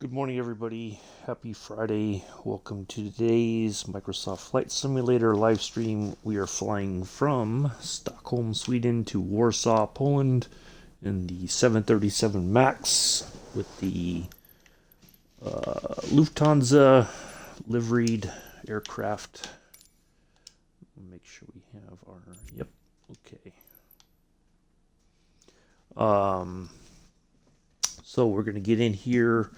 Good morning, everybody. Happy Friday. Welcome to today's Microsoft Flight Simulator live stream. We are flying from Stockholm, Sweden to Warsaw, Poland in the 737 MAX with the Lufthansa liveried aircraft. Make sure we have our. Yep. Okay. So we're going to get in here,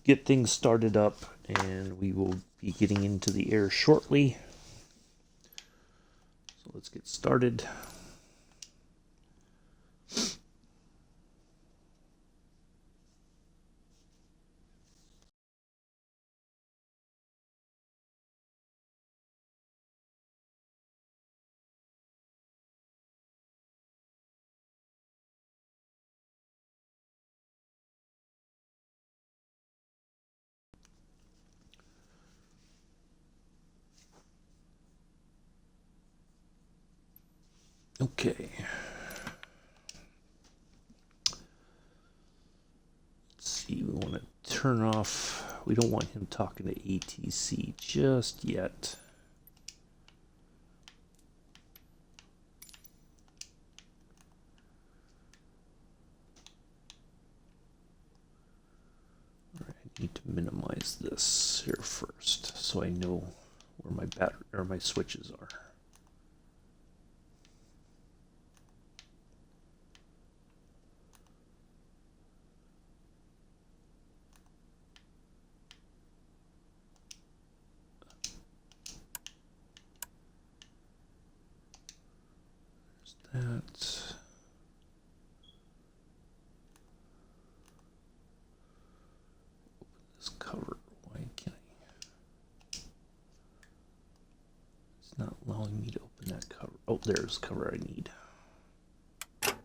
get things started up, and we will be getting into the air shortly. So let's get started. Okay. Let's see, we want to turn off, we don't want him talking to ATC just yet. All right, I need to minimize this here first so I know where my battery or my switches are. That. Open this cover. Why can't I? It's not allowing me to open that cover. Oh, there's the cover I need. Okay,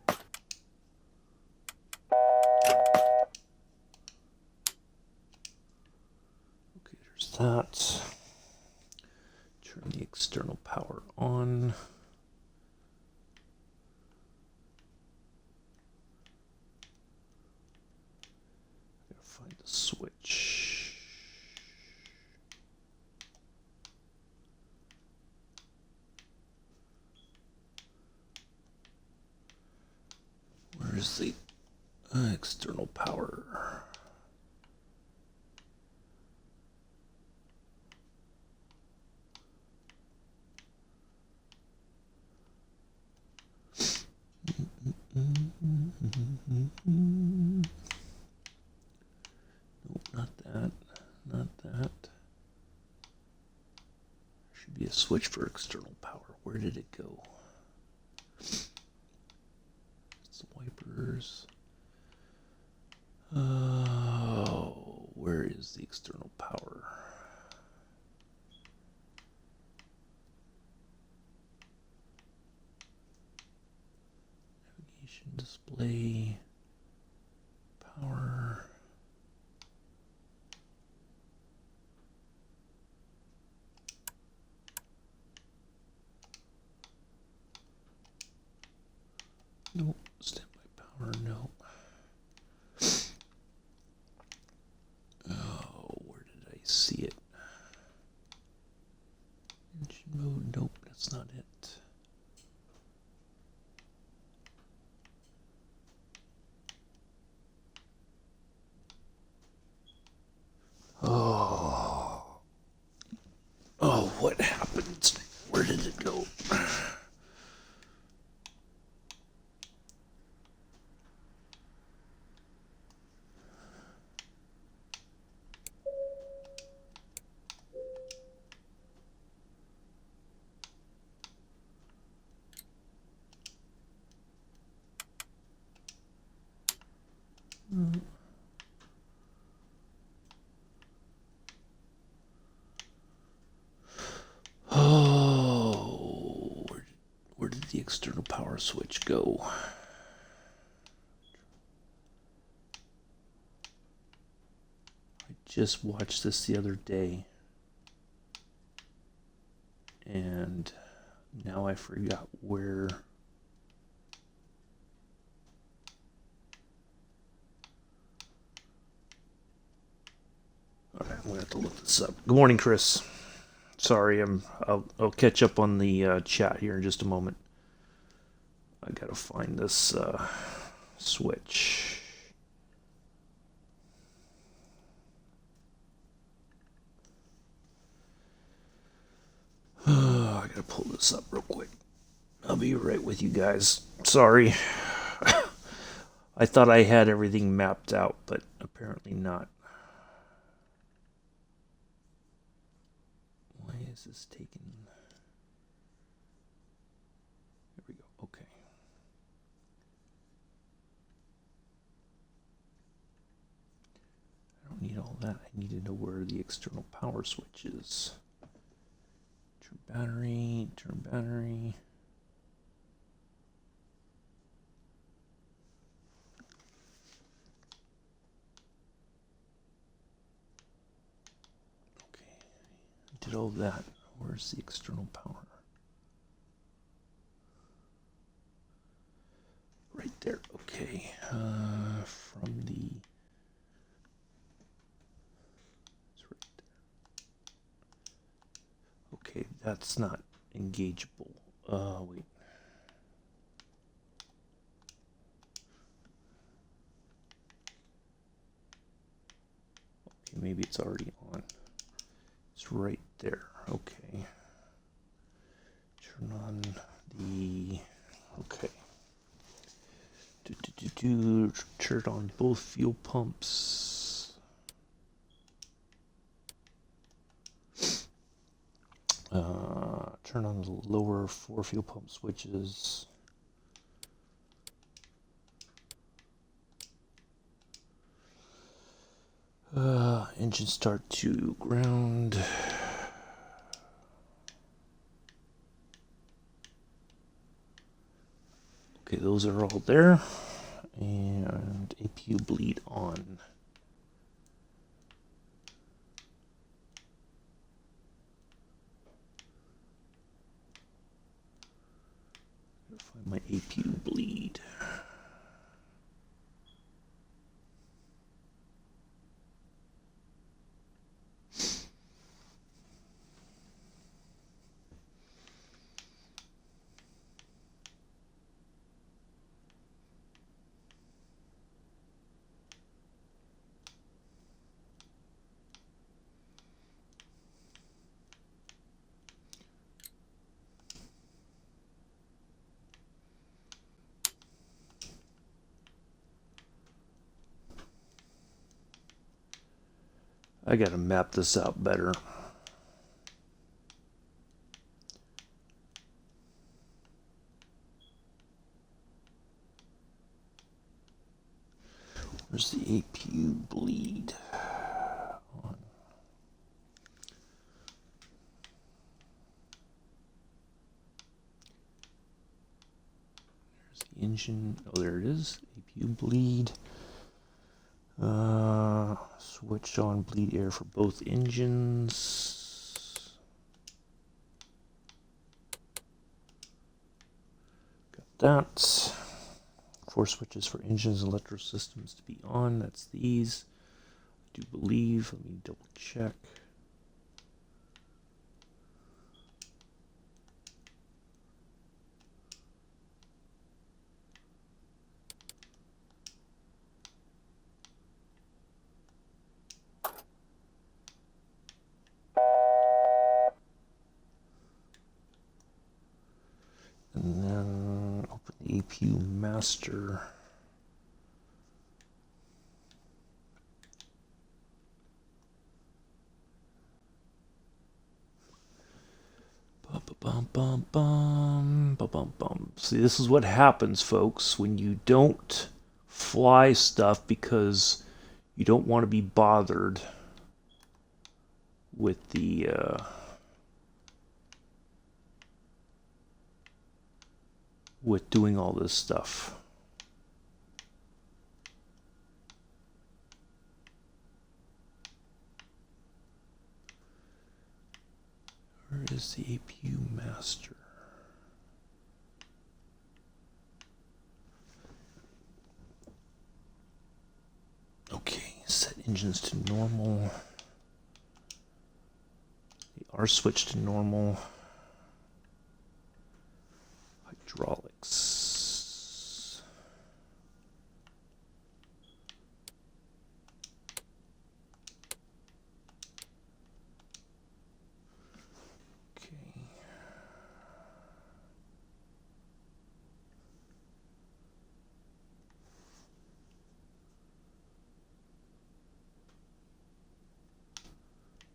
there's that. Turn the external power on. Find the switch. Where is the external power? Nope, not that. Not that. Should be a switch for external power. Where did it go? It's the wipers. Oh, where is the external power? Navigation display. Power. Nope. Standby power, no. Oh, where did I see it? Engine mode, nope, that's not it. Oh. Oh, what happened? Where did it go? Oh, where did the external power switch go? I just watched this the other day, and now I forgot where. Alright, I'm gonna have to look this up. Good morning, Chris. Sorry, I'll catch up on the chat here in just a moment. I gotta find this switch. I gotta pull this up real quick. I'll be right with you guys. Sorry. I thought I had everything mapped out, but apparently not. Why is this taking... There we go. Okay. I don't need all that. I need to know where the external power switch is. Turn battery, turn battery. Okay, I did all that. Where's the external power? Right there. Okay. From the... It's right there. Okay, that's not engageable. Wait. Okay, maybe it's already on. It's right there. Okay. Turn on the... Okay. Turn on both fuel pumps. Turn on the lower 4 fuel pump switches. Engine start to ground. Okay, those are all there. And APU bleed on. Find my APU bleed. I gotta map this out better. Where's the APU bleed? On. There's the engine. Oh, there it is. APU bleed. Switch on bleed air for both engines. Got that. 4 switches for engines and electrical systems to be on. That's these. I do believe. Let me double check. And then open the APU master. See, this is what happens, folks, when you don't fly stuff because you don't want to be bothered with the with doing all this stuff. Where is the APU master? Okay, set engines to normal. R switch to normal. Hydraulics. Okay.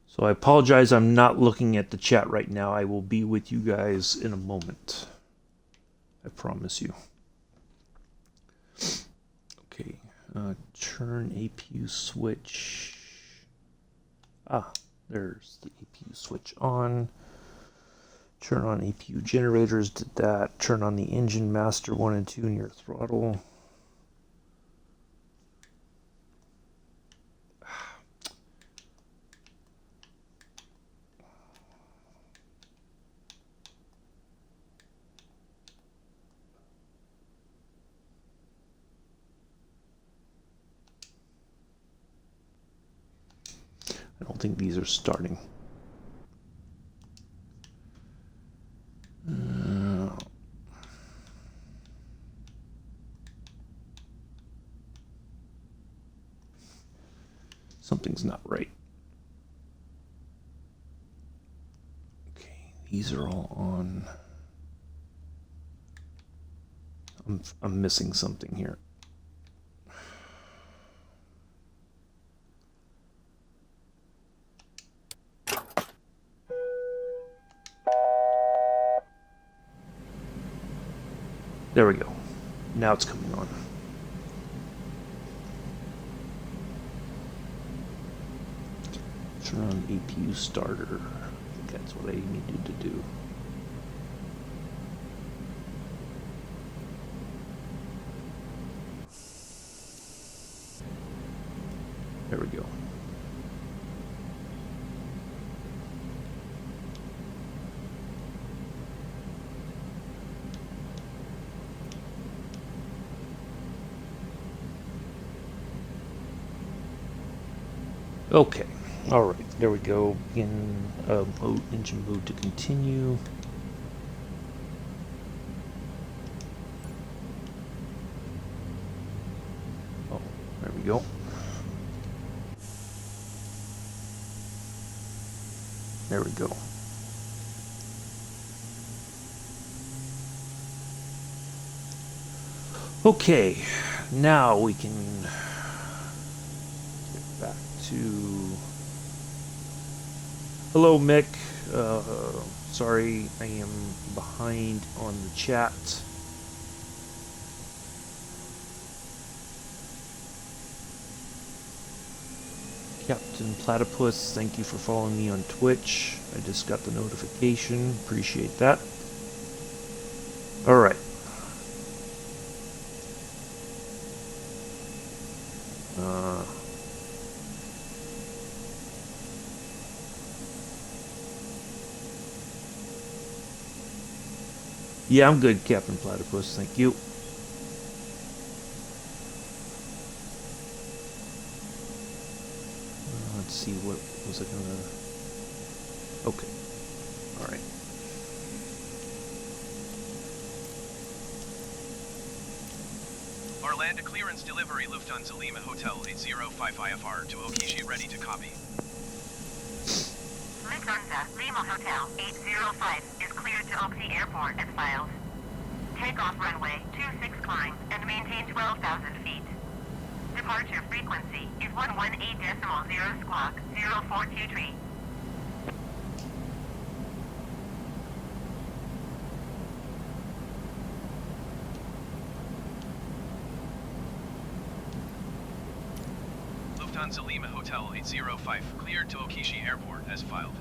So I apologize, I'm not looking at the chat right now. I will be with you guys in a moment. I promise you. Okay, turn APU switch. There's the APU switch on. Turn on APU generators, did that. Turn on the engine master 1 and 2 near throttle. I don't think these are starting. Something's not right. Okay, these are all on. I'm missing something here. There we go. Now it's coming on. Turn on APU starter. I think that's what I needed to do. There we go. Okay, all right, there we go. Begin engine mode to continue. Oh, there we go. There we go. Okay, now we can get back to... Hello, Mick. Sorry, I am behind on the chat. Captain Platypus, thank you for following me on Twitch. I just got the notification. Appreciate that. All right. Yeah, I'm good, Captain Platypus. Thank you. Let's see, what was I gonna... Okay. All right. Arlanda clearance delivery Lufthansa Lima Hotel 805 IFR to Okishi, ready to copy. Lufthansa Lima Hotel 805 is cleared to Oki Airport as filed. Takeoff runway 26 climb and maintain 12,000 feet. Departure frequency is 118.0 squawk 0423. Lufthansa Lima Hotel 805 cleared to Okishi Airport as filed.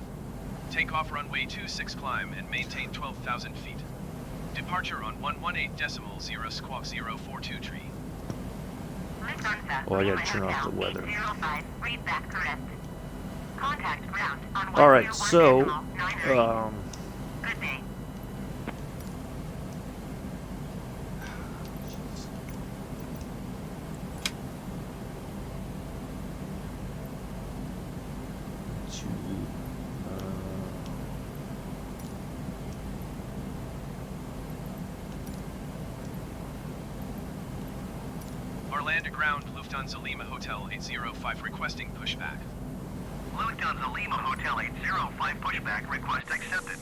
Takeoff runway 26 climb and maintain 12,000 feet. Departure on 118.0 squawk 0423. Oh, I gotta turn off the weather. Read that correct. Contact ground on All right, so good day. Orlando ground, Lufthansa Lima Hotel 805 requesting pushback. Lufthansa Lima Hotel 805 pushback request accepted.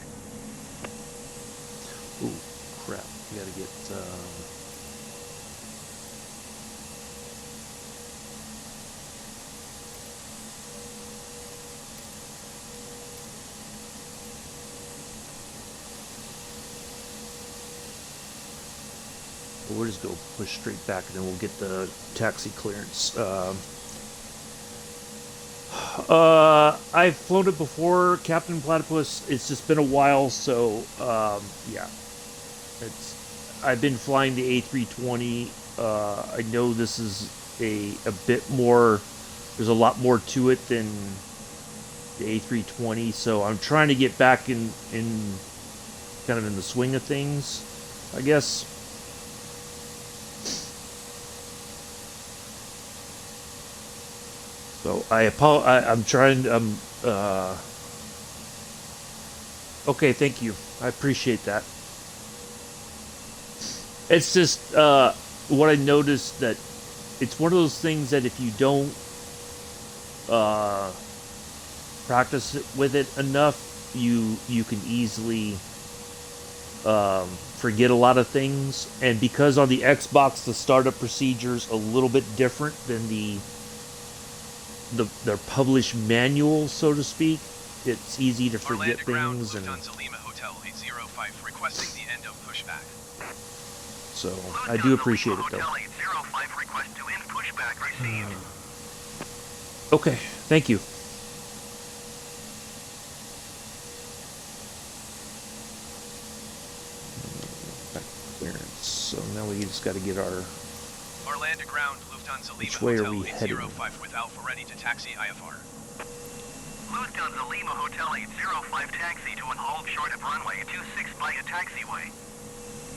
Ooh, crap. We gotta get, we'll just go push straight back and then we'll get the taxi clearance. I've flown it before, Captain Platypus. It's just been a while, so yeah. I've been flying the A320. I know this is a bit more. There's a lot more to it than the A320, so I'm trying to get back in kind of in the swing of things, I guess. So I'm trying. Okay, thank you. I appreciate that. It's just what I noticed, that it's one of those things that if you don't practice with it enough, you can easily forget a lot of things. And because on the Xbox the startup procedure's a little bit different than their published manual, so to speak, it's easy to forget Orlando things. ground, And Lufthansa Lima Hotel 805 requesting the end of pushback. so I do appreciate it, though. Hotel 805 request to end pushback received. Okay, thank you. Back clearance. So now we just got to get our. Orlando ground, Lufthansa Lima Which way are Hotel we heading? 805 with Alpha ready to taxi IFR. Lufthansa Lima Hotel 805 taxi to an hold short of runway 26 by a taxiway.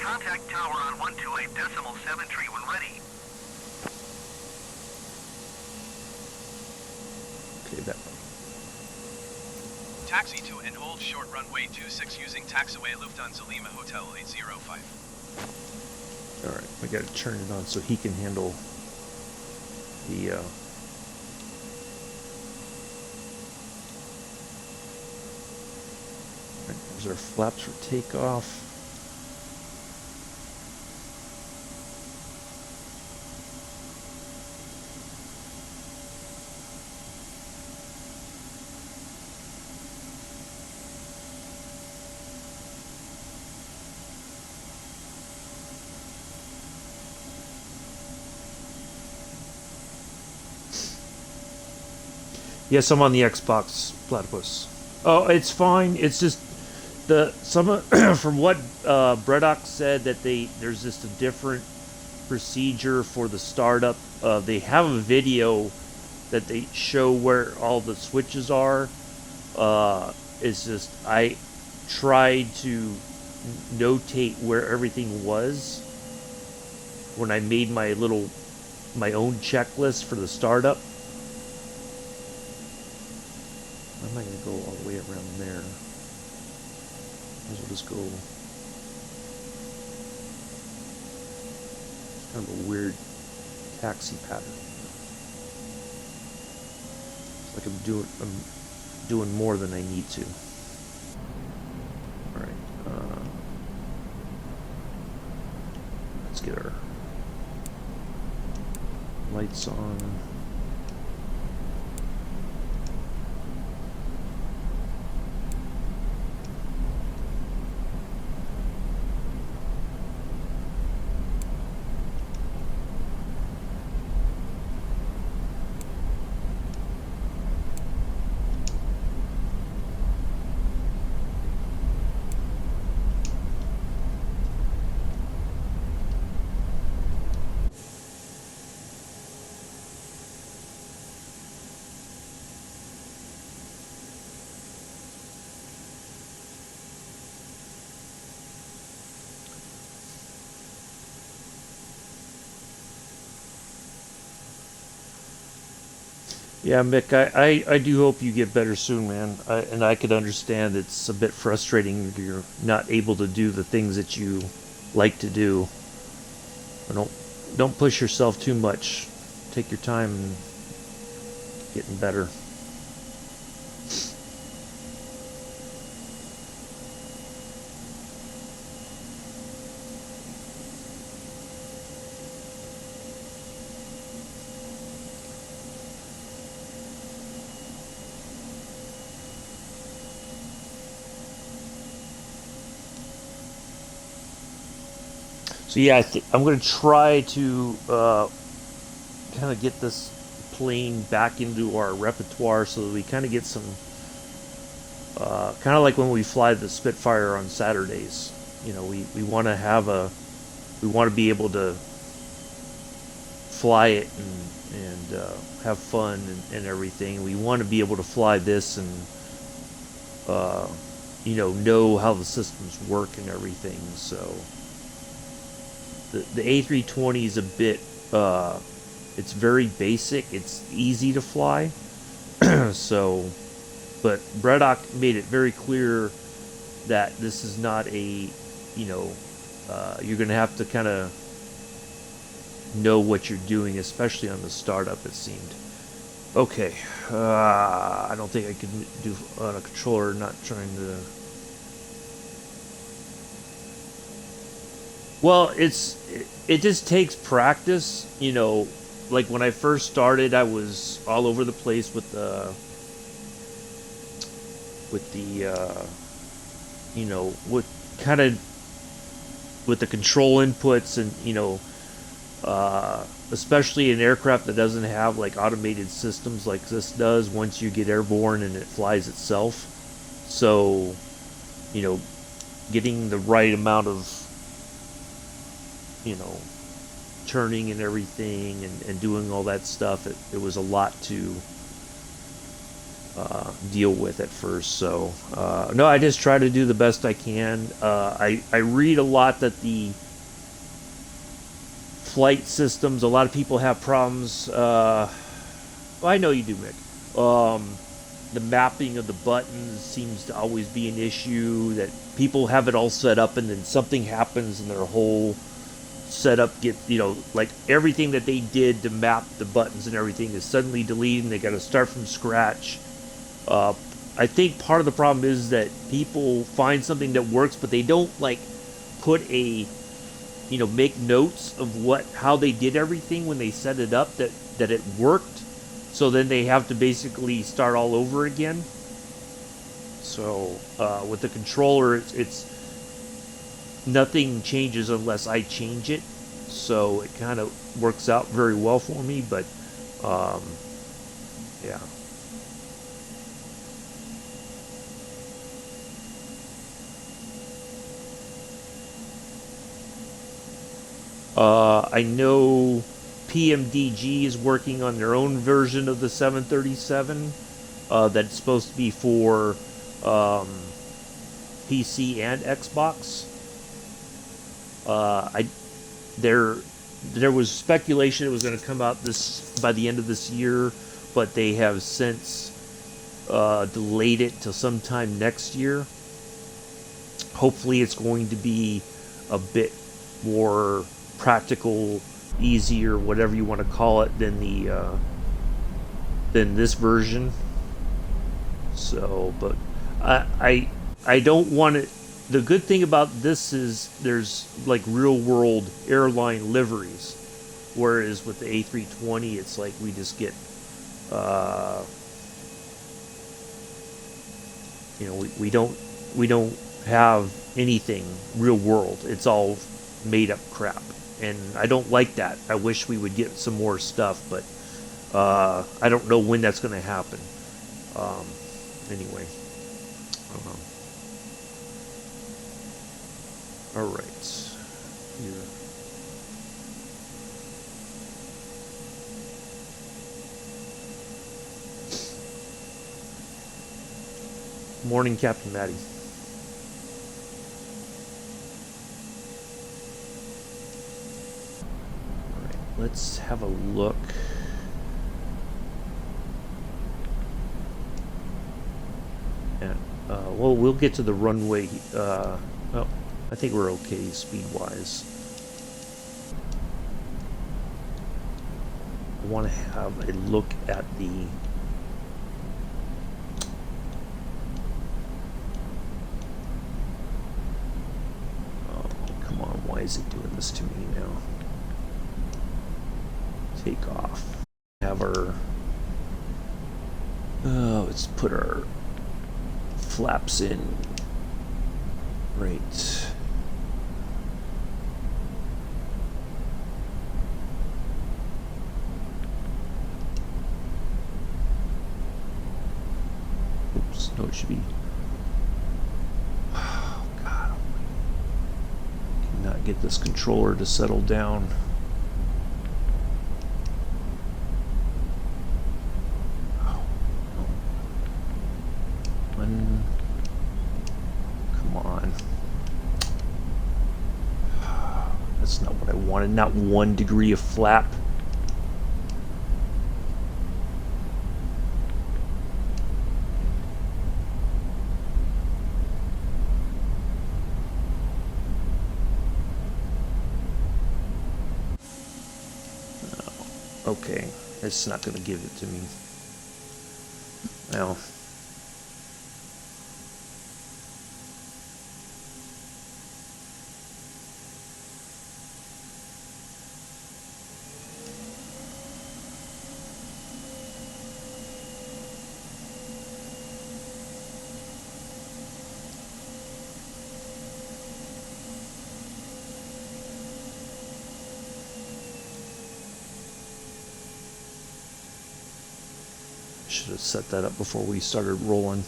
Contact tower on 128.73 when ready. Okay, that. Taxi to and hold short runway 26 using taxiway Lufthansa Lima Hotel 805. All right, we got to turn it on so he can handle the. Right, there's our flaps for takeoff. Yes, I'm on the Xbox, Platypus. Oh, it's fine. It's just from what Breddock said, that there's just a different procedure for the startup. They have a video that they show where all the switches are. It's just I tried to notate where everything was when I made my own checklist for the startup. I'm not going to go all the way around there. Might as well just go. It's kind of a weird taxi pattern. It's like I'm doing more than I need to. All right. Let's get our lights on. Yeah, Mick, I do hope you get better soon, man. And I could understand it's a bit frustrating that you're not able to do the things that you like to do. I don't don't push yourself too much. Take your time and getting better. So yeah, I'm going to try to kind of get this plane back into our repertoire so that we kind of get some, kind of like when we fly the Spitfire on Saturdays. You know, we want to have we want to be able to fly it and have fun and everything. We want to be able to fly this and know how the systems work and everything. So the A320 is a bit it's very basic. It's easy to fly. So, but Braddock made it very clear that this is not a, you're going to have to kind of know what you're doing, especially on the startup, it seemed. Okay, I don't think I can do on a controller, not trying to... Well, it just takes practice, like when I first started, I was all over the place with the with the control inputs and especially an aircraft that doesn't have like automated systems like this does once you get airborne and it flies itself. So, getting the right amount of turning and everything and doing all that stuff, it was a lot to deal with at first. So no, I just try to do the best I can. I read a lot that the flight systems, a lot of people have problems. Well, I know you do, Mick. The mapping of the buttons seems to always be an issue, that people have it all set up and then something happens and their whole setup get, like everything that they did to map the buttons and everything is suddenly deleted and they got to start from scratch. I think part of the problem is that people find something that works, but they don't like put make notes of how they did everything when they set it up, that it worked. So then they have to basically start all over again. So with the controller, it's nothing changes unless I change it. So it kind of works out very well for me. But yeah. I know PMDG is working on their own version of the 737 that's supposed to be for PC and Xbox. There was speculation it was going to come out by the end of this year, but they have since delayed it till sometime next year. Hopefully, it's going to be a bit more practical, easier, whatever you want to call it, than this version. So, but I don't want it. The good thing about this is there's like real world airline liveries, whereas with the A320 it's like we just get we don't have anything real world. It's all made up crap, and I don't like that. I wish we would get some more stuff, but I don't know when that's going to happen. Anyway. All right. Here. Morning, Captain Maddie. All right, let's have a look. At, well, we'll get to the runway. Well, I think we're okay speed-wise. want to have a look at the come on, why is it doing this to me now? Take off. Have our let's put our flaps in right. Oops, no, it should be. Oh God, I cannot get this controller to settle down. Come on. That's not what I wanted. Not 1 degree of flap. Okay, it's not going to give it to me. Well. Should have set that up before we started rolling.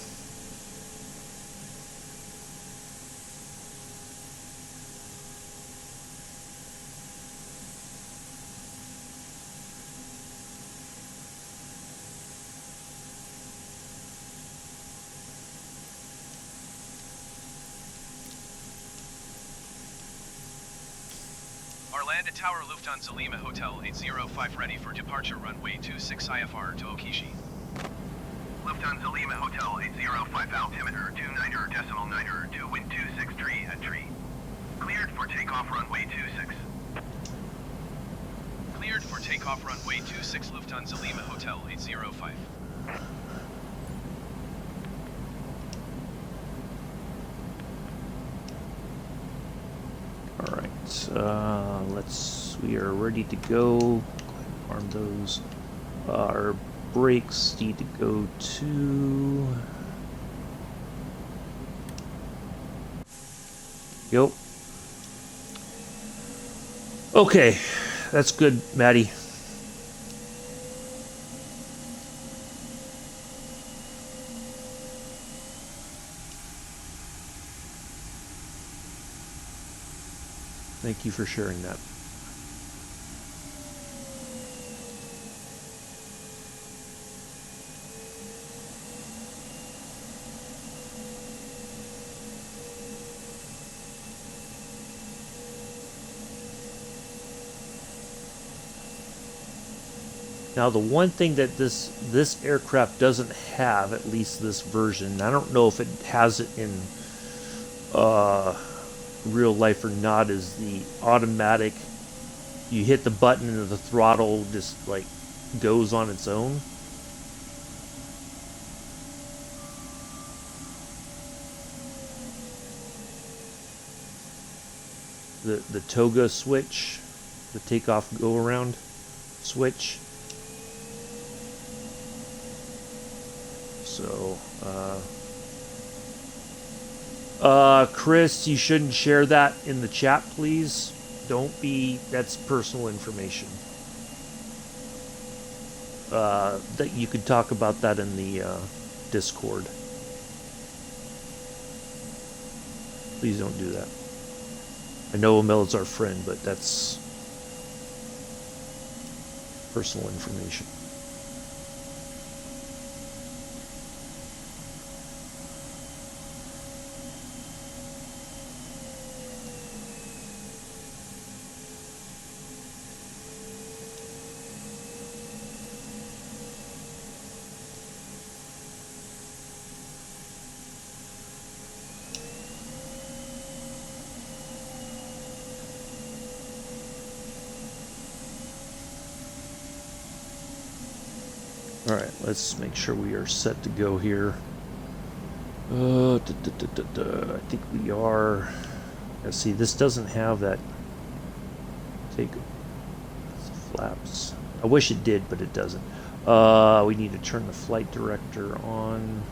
Arlanda Tower Lufthansa Lima Hotel 805 ready for departure runway 26 IFR to Okishi. Lufthansa Lima Hotel 805 altimeter 29.9 wind 26 tree at tree. Cleared for takeoff runway 26. Cleared for takeoff runway 26 Lufthansa Lima Hotel 805. All right, we are ready to go. Go ahead and arm those. Our brakes need to go to. Yep. Okay, that's good, Maddie. Thank you for sharing that. Now, the one thing that this aircraft doesn't have, at least this version, I don't know if it has it in real life or not, is the automatic. You hit the button and the throttle just like goes on its own. The toga switch, the takeoff go around switch. So, Chris, you shouldn't share that in the chat, please. Don't be, that's personal information. That you could talk about that in the Discord. Please don't do that. I know Emil is our friend, but that's personal information. Alright, let's make sure we are set to go here. I think we are. Let's see, this doesn't have that take flaps. I wish it did, but it doesn't. We need to turn the flight director on.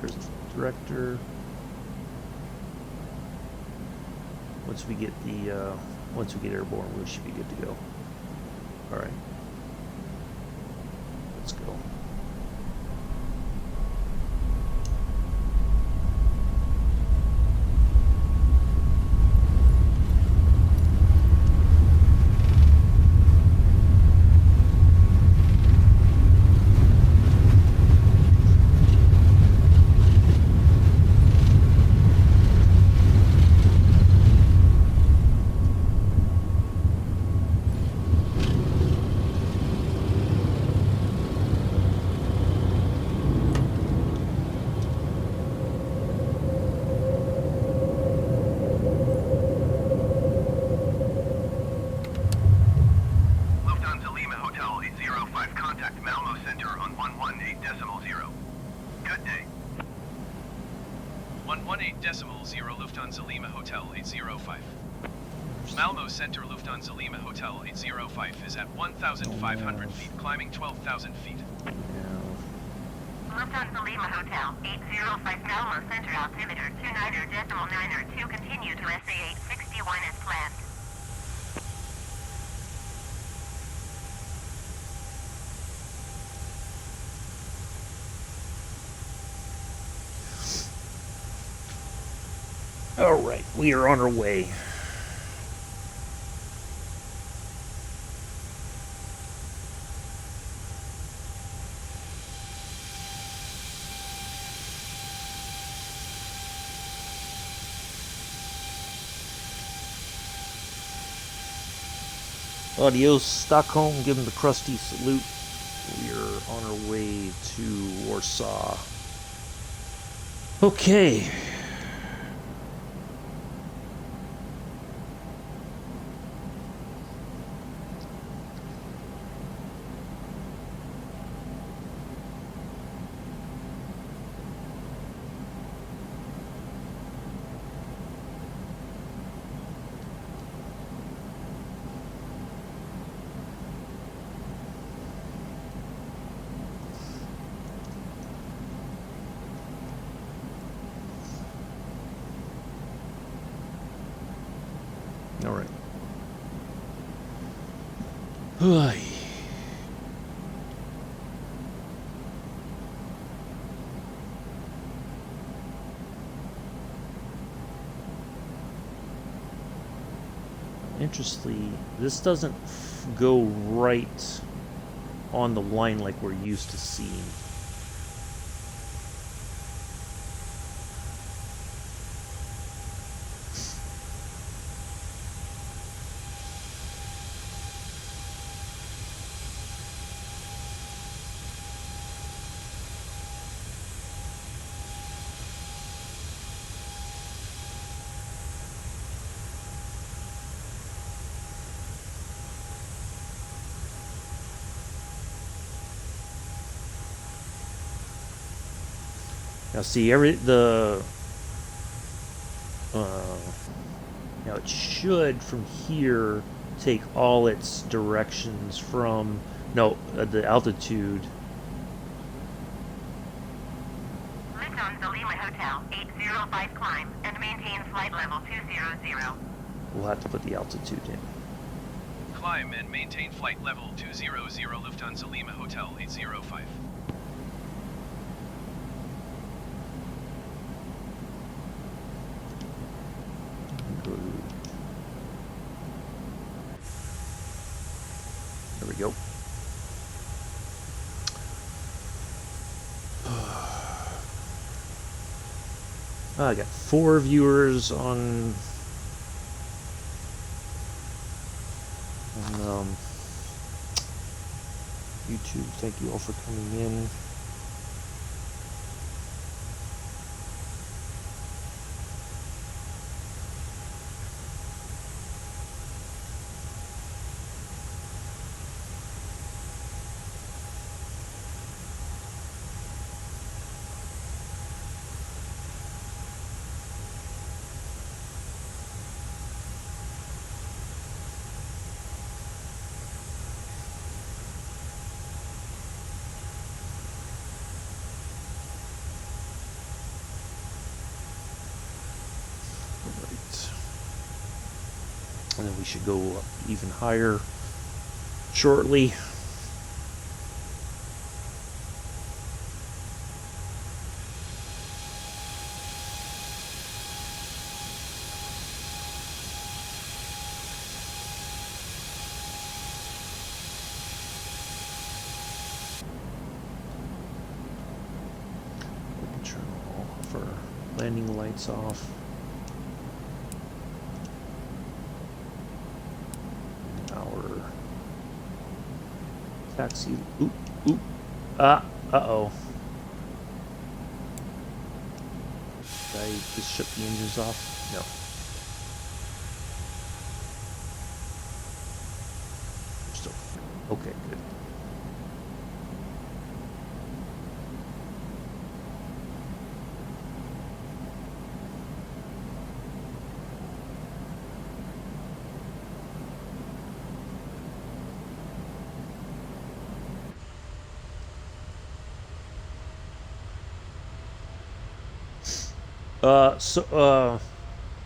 Here's the flight director. Once we get airborne, we should be good to go. All right, let's go. Lufthansa Lima Hotel 805, contact Malmo Center on 118.0. Good day. 118.0 Lufthansa Lima Hotel 805. Malmo Center Lufthansa Lima Hotel 805 is at 1,500 feet, climbing 12,000 feet. Lufthansa Lima Hotel 805 Malmo Center altimeter 29.902, continue to SA 861 as planned. All right, we are on our way. Adios, Stockholm. Give them the crusty salute. We are on our way to Warsaw. Okay. All right. Ay. Interestingly, this doesn't go right on the line like we're used to seeing. Now see, now it should from here take all its directions from the altitude. Lufthansa Lima Hotel 805, climb and maintain flight level 200. We'll have to put the altitude in. Climb and maintain flight level 200 Lufthansa Lima Hotel 805. There we go. I got 4 viewers on YouTube. Thank you all for coming in. And then we should go up even higher shortly. We can turn all of our landing lights off. Our taxi. Oop, oop. Uh-oh. Did I just shut the engines off? No. We're still. Okay, good.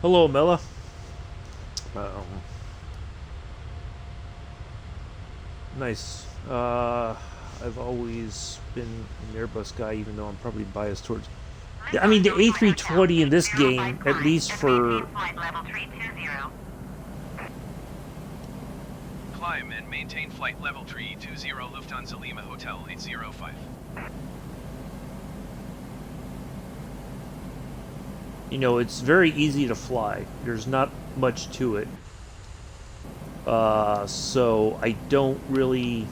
Hello, Mela. Um, nice. I've always been an Airbus guy, even though I'm probably biased towards. I mean, the A320 in this game, at least for. Climb and maintain flight level 320 Lufthansa Lima Hotel 805. You know, it's very easy to fly. There's not much to it. So I don't really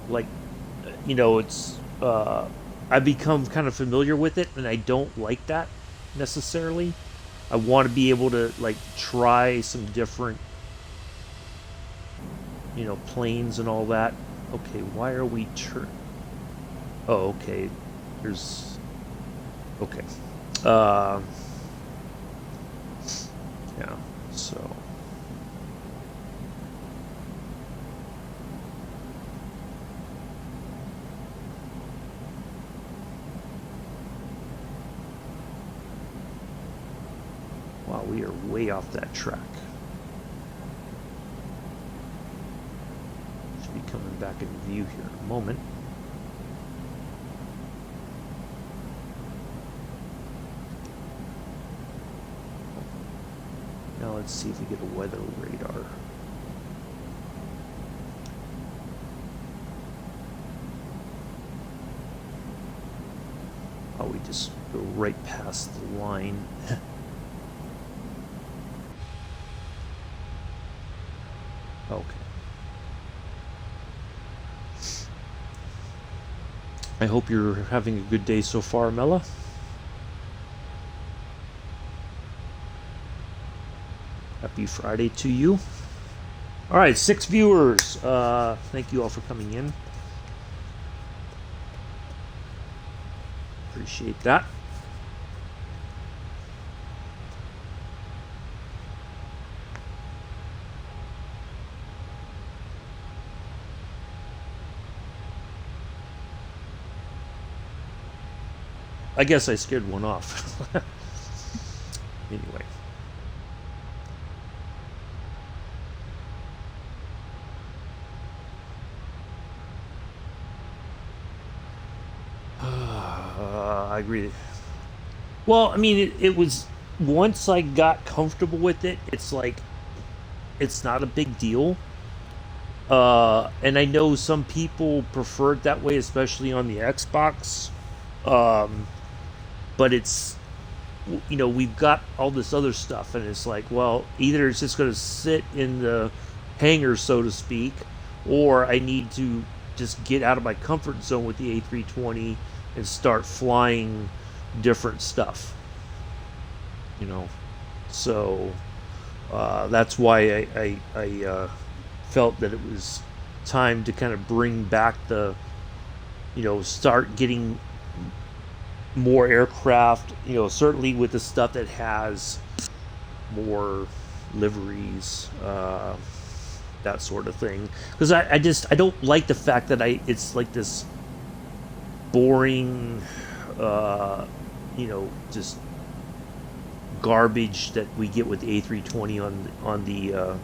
like, you know, it's I've become kind of familiar with it, and I don't like that necessarily. I want to be able to like try some different, you know, planes and all that. Okay, why are we Oh, okay. There's okay. Yeah. So. Wow, we are way off that track. Should be coming back into view here in a moment. Now let's see if we get a weather radar. Oh, we just go right past the line. Okay. I hope you're having a good day so far, Mela. Happy Friday to you. All right, 6 viewers. Thank you all for coming in. Appreciate that. I guess I scared one off. Anyway. I agree. Well, I mean, it was once I got comfortable with it, it's like it's not a big deal. And I know some people prefer it that way, especially on the Xbox. Um, but it's, you know, we've got all this other stuff, and it's like, well, either it's just going to sit in the hangar, so to speak, or I need to just get out of my comfort zone with the A320 and start flying different stuff, you know. So that's why I felt that it was time to kind of bring back the, you know, start getting more aircraft, you know, certainly with the stuff that has more liveries, that sort of thing. Because I don't like the fact that it's like this boring, you know, just garbage that we get with the A320 on the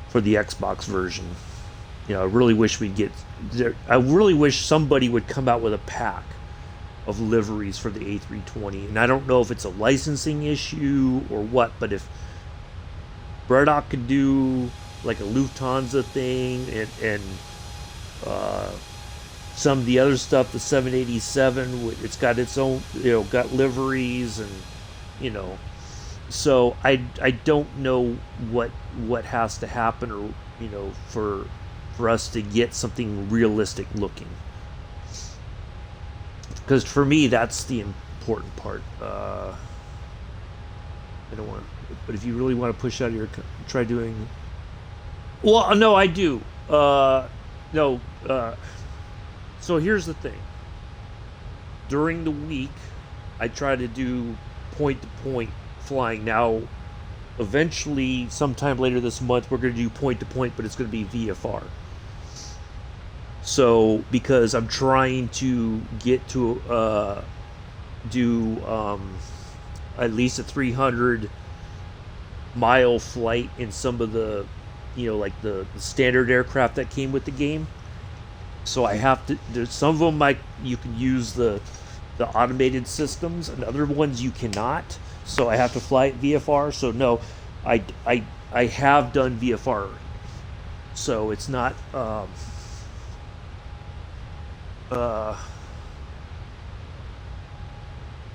for the Xbox version. I really wish we'd get there. I really wish somebody would come out with a pack of liveries for the A320. And I don't know if it's a licensing issue or what, but if Braddock could do like a Lufthansa thing and some of the other stuff, the 787, it's got its own, got liveries and, so I don't know what has to happen or, for us to get something realistic looking. Because for me, that's the important part. I don't want to, but if you really want to push out your, try doing. Well, no, I do. No. So here's the thing. During the week, I try to do point-to-point flying. Now, eventually, sometime later this month, we're going to do point-to-point, but it's going to be VFR. So, because I'm trying to get to do at least a 300-mile flight in some of the, like the standard aircraft that came with the game. So I have to. There's some of them you can use the automated systems, and other ones you cannot. So I have to fly at VFR. So no, I have done VFR. So it's not.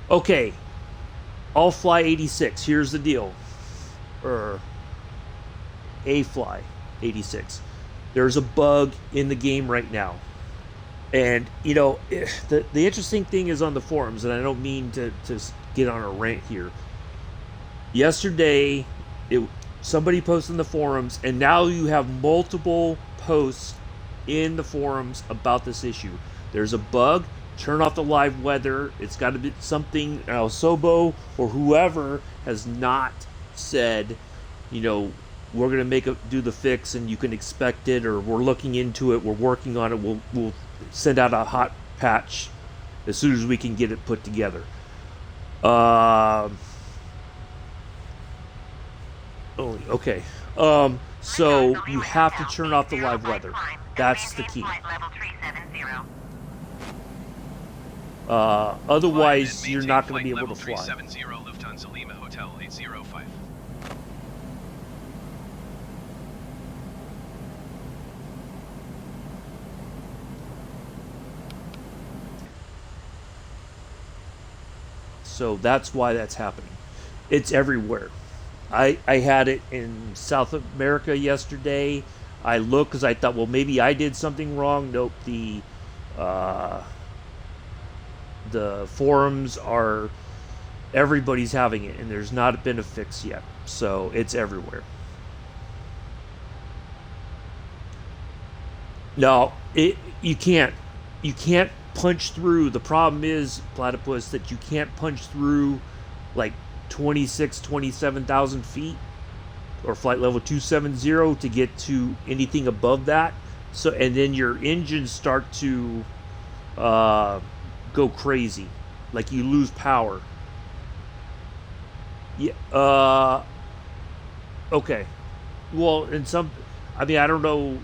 Okay, I'll fly 86. Here's the deal. A fly 86. There's a bug in the game right now. And, the interesting thing is on the forums, and I don't mean to get on a rant here. Yesterday, somebody posted in the forums, and now you have multiple posts in the forums about this issue. There's a bug. Turn off the live weather. It's got to be something. Sobo or whoever has not said, we're going to do the fix and you can expect it, or we're looking into it, we're working on it, we'll send out a hot patch as soon as we can get it put together. Okay. So you have to turn off the live weather. That's the key. Otherwise, you're not going to be able to fly. Lufthansa Lima Hotel 805. So that's why that's happening. It's everywhere. I had it in South America yesterday. I looked because I thought, well, maybe I did something wrong. Nope. The forums are, everybody's having it, and there's not been a fix yet. So it's everywhere. No, you can't punch through. The problem is, Platypus, that you can't punch through like 27,000 feet or flight level 270 to get to anything above that. So, and then your engines start to go crazy, like you lose power. Yeah. Okay. Well, I don't know.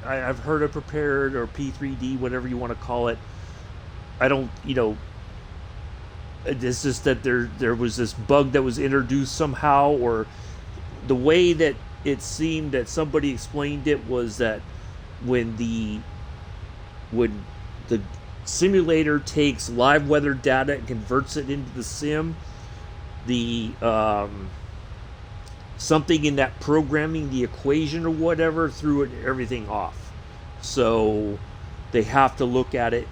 I've heard of prepared or P3D, whatever you want to call it. I don't, it's just that there was this bug that was introduced somehow, or the way that it seemed that somebody explained it was that when the simulator takes live weather data and converts it into the sim, the something in that programming, the equation or whatever, threw everything off. So they have to look at it.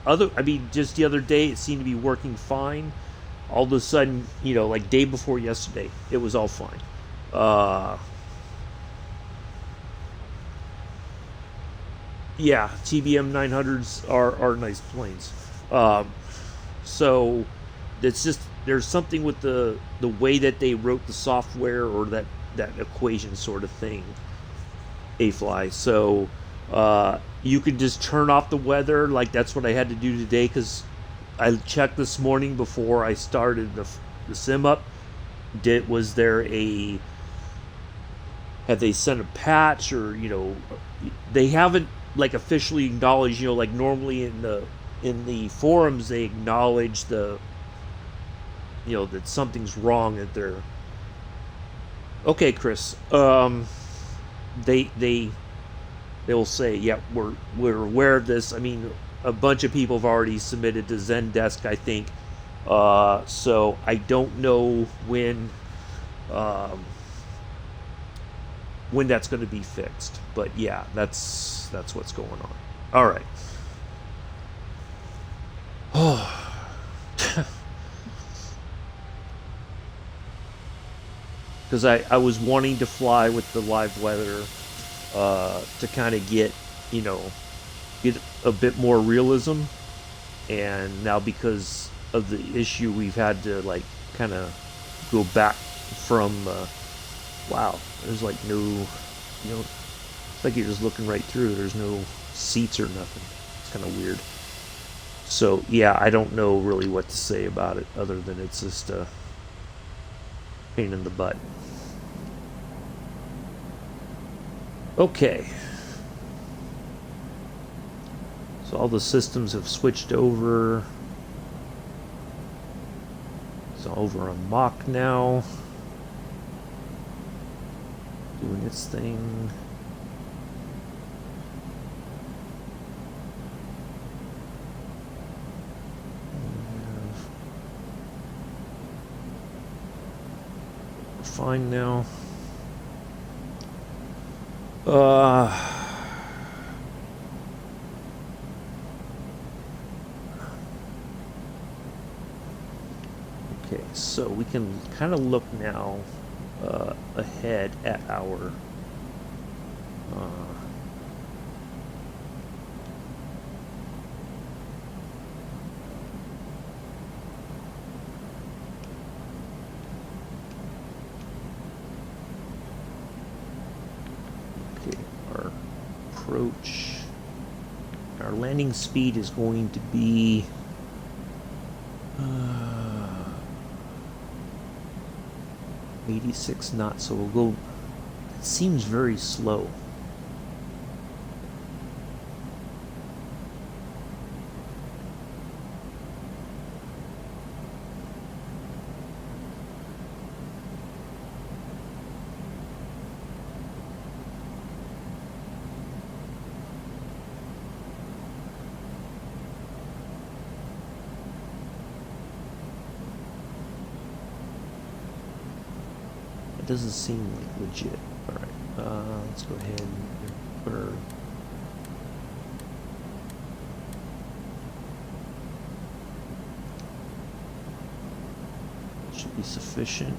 Just the other day it seemed to be working fine. All of a sudden, like day before yesterday, it was all fine. Yeah, TBM 900s are nice planes. So it's just, there's something with the way that they wrote the software, or that equation sort of thing. A-fly. So you could just turn off the weather. Like that's what I had to do today because I checked this morning before I started the sim up. Was there a have they sent a patch, or they haven't like officially acknowledged, like normally in the forums they acknowledge the that something's wrong, that they're okay, Chris. They will say, yeah, we're aware of this. I mean, a bunch of people have already submitted to Zendesk, I think. So I don't know when that's going to be fixed. But yeah, that's what's going on. All right. Because I was wanting to fly with the live weather to kind of get a bit more realism, and now because of the issue we've had to like kind of go back from wow, there's like no, it's like you're just looking right through. There's no seats or nothing. It's kind of weird. So yeah, I don't know really what to say about it other than it's just a pain in the butt. Okay. So all the systems have switched over. It's all over on Mach now. Doing its thing. We're fine now. Okay, so we can kind of look now ahead at our our approach. Our landing speed is going to be 86 knots, so we'll go. It seems very slow. Doesn't seem like legit. Alright, let's go ahead and put our should be sufficient.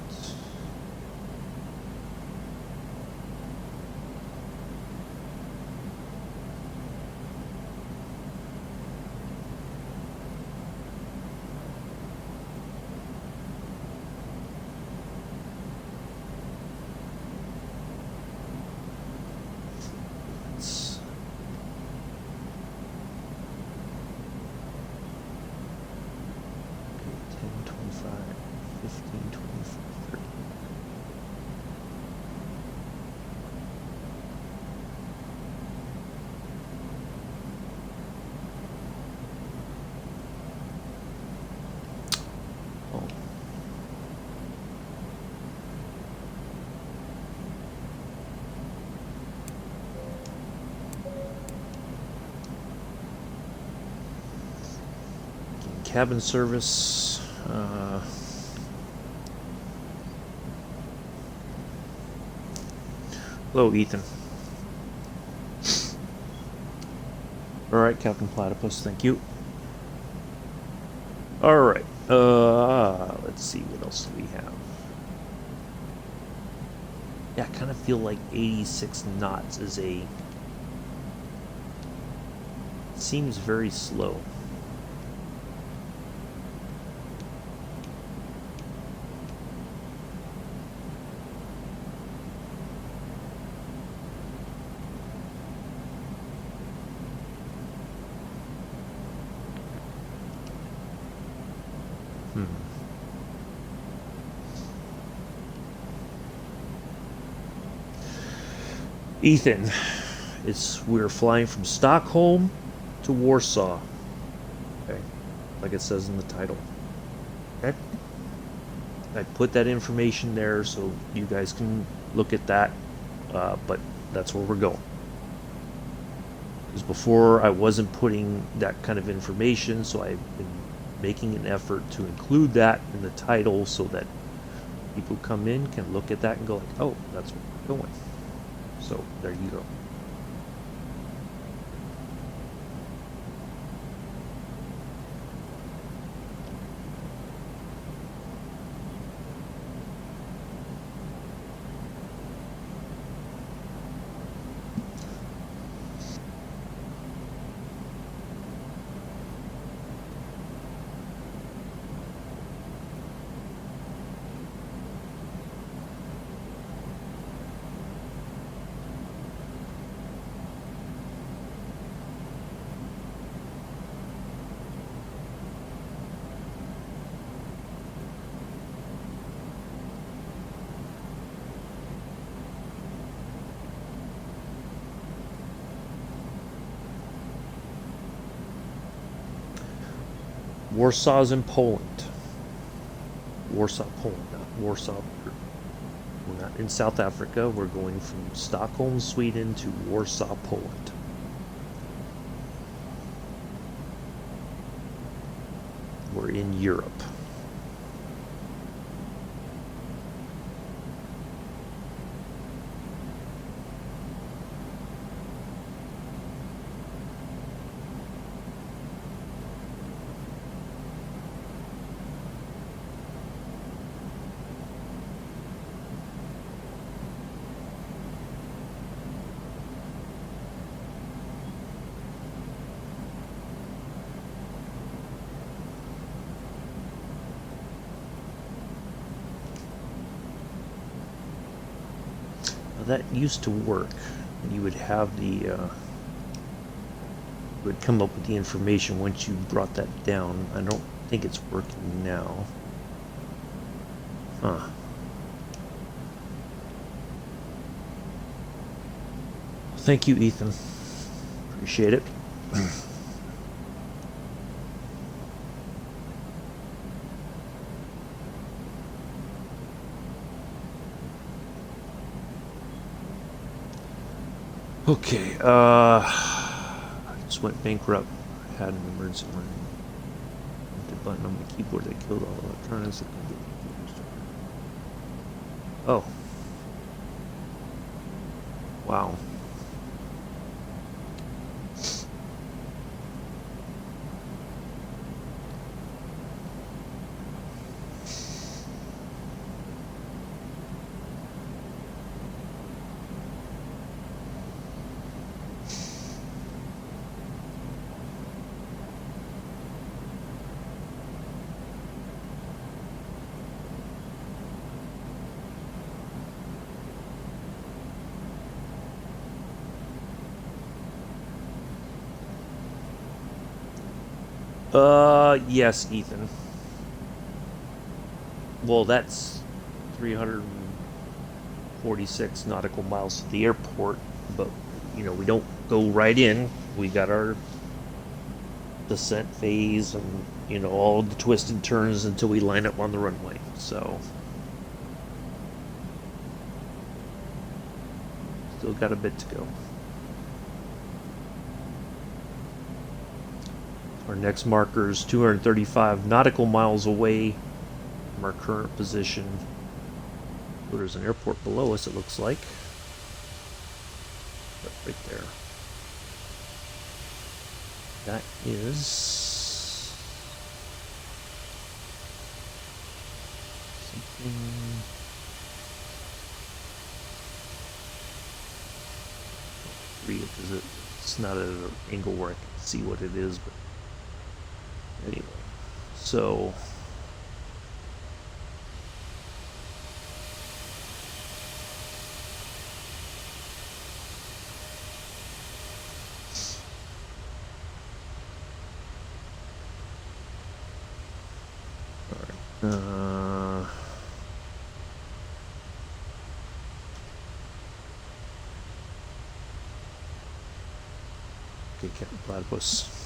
Cabin service. Hello, Ethan. Alright, Captain Platypus, thank you. Alright, let's see, what else do we have? Yeah, I kind of feel like 86 knots is seems very slow. Ethan, we're flying from Stockholm to Warsaw. Okay, like it says in the title. Okay, I put that information there so you guys can look at that. But that's where we're going. Because before I wasn't putting that kind of information, so I've been making an effort to include that in the title so that people who come in can look at that and go like, oh, that's where we're going. So there you go. Warsaw's in Poland. Warsaw, Poland, not Warsaw. We're not in South Africa. We're going from Stockholm, Sweden to Warsaw, Poland. We're in Europe. That used to work. You would have would come up with the information once you brought that down. I don't think it's working now. Huh. Thank you, Ethan. Appreciate it. Okay, I just went bankrupt. Had an emergency warning. Hit the button on my keyboard that killed all electronics. Oh. Wow. Yes, Ethan. Well, that's 346 nautical miles to the airport, but we don't go right in. We got our descent phase and all the twists and turns until we line up on the runway. So still got a bit to go. Our next marker is 235 nautical miles away from our current position. Oh, there's an airport below us, it looks like. Right there. That is something. Because it's not at an angle where I can see what it is, but anyway. So Okay, Captain Platypus.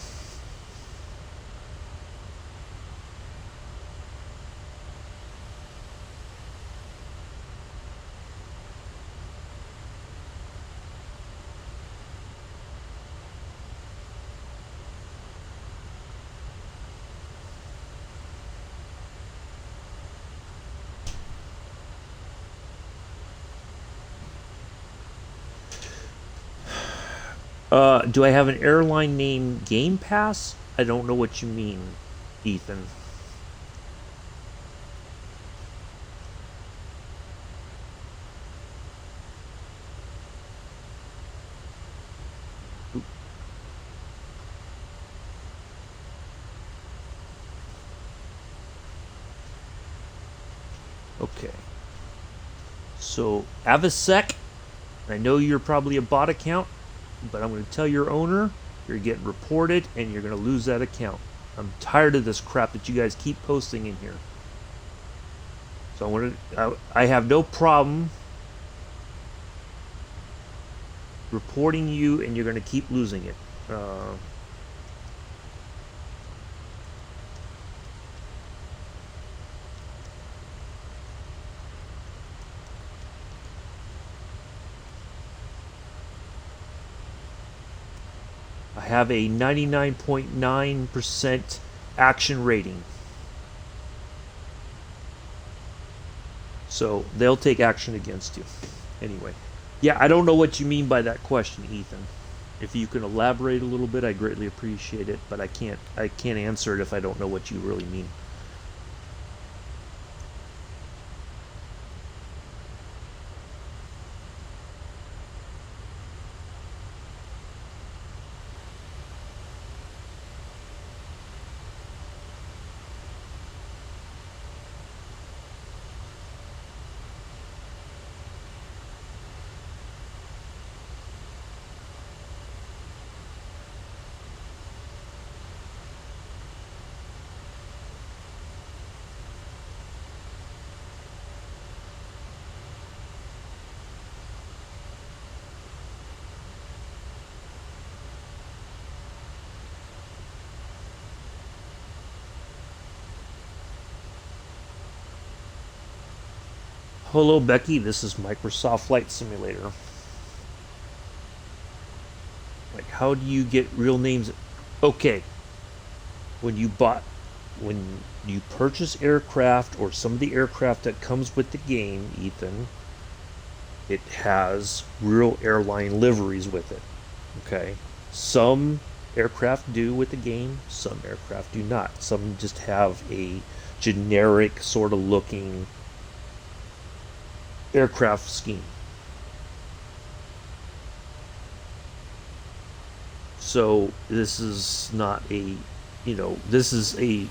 Do I have an airline name Game Pass? I don't know what you mean, Ethan. Okay. So, Avasec, I know you're probably a bot account, but I'm going to tell your owner you're getting reported and you're going to lose that account. I'm tired of this crap that you guys keep posting in here. So I have no problem reporting you, and you're going to keep losing it. I have a 99.9% action rating. So they'll take action against you. Anyway. Yeah, I don't know what you mean by that question, Ethan. If you can elaborate a little bit, I greatly appreciate it, but I can't answer it if I don't know what you really mean. Hello, Becky. This is Microsoft Flight Simulator. Like, how do you get real names? Okay, when you purchase aircraft or some of the aircraft that comes with the game, Ethan, it has real airline liveries with it. Okay, some aircraft do with the game, some aircraft do not. Some just have a generic sort of looking aircraft scheme. So this is not a, this is a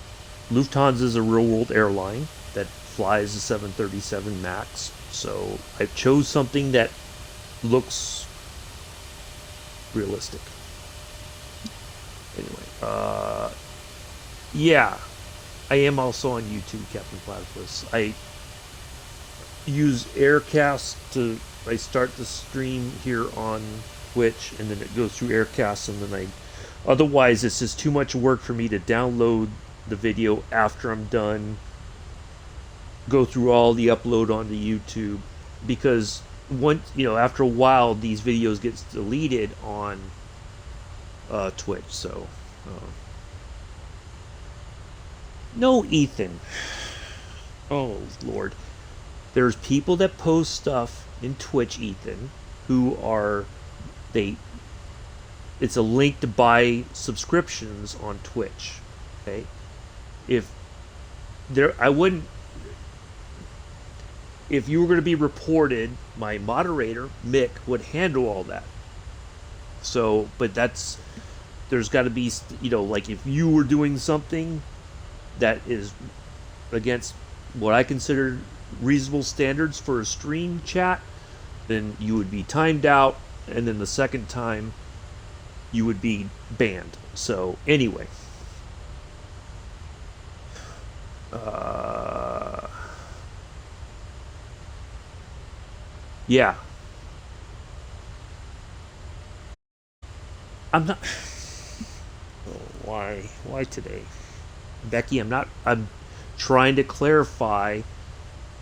Lufthansa is a real world airline that flies the 737 Max. So I chose something that looks realistic. Anyway, yeah, I am also on YouTube, Captain Platypus. I use Aircast to. I start the stream here on Twitch, and then it goes through Aircast, and then I. Otherwise, it's just too much work for me to download the video after I'm done. Go through all the upload onto YouTube, because after a while, these videos get deleted on Twitch. So, no, Ethan. Oh Lord. There's people that post stuff in Twitch, Ethan, who are they it's a link to buy subscriptions on Twitch. Okay? If there I wouldn't if you were going to be reported, my moderator, Mick, would handle all that. So, but there's got to be, like if you were doing something that is against what I consider reasonable standards for a stream chat, then you would be timed out, and then the second time you would be banned. So anyway, yeah, I'm not. Why today? Becky, I'm trying to clarify.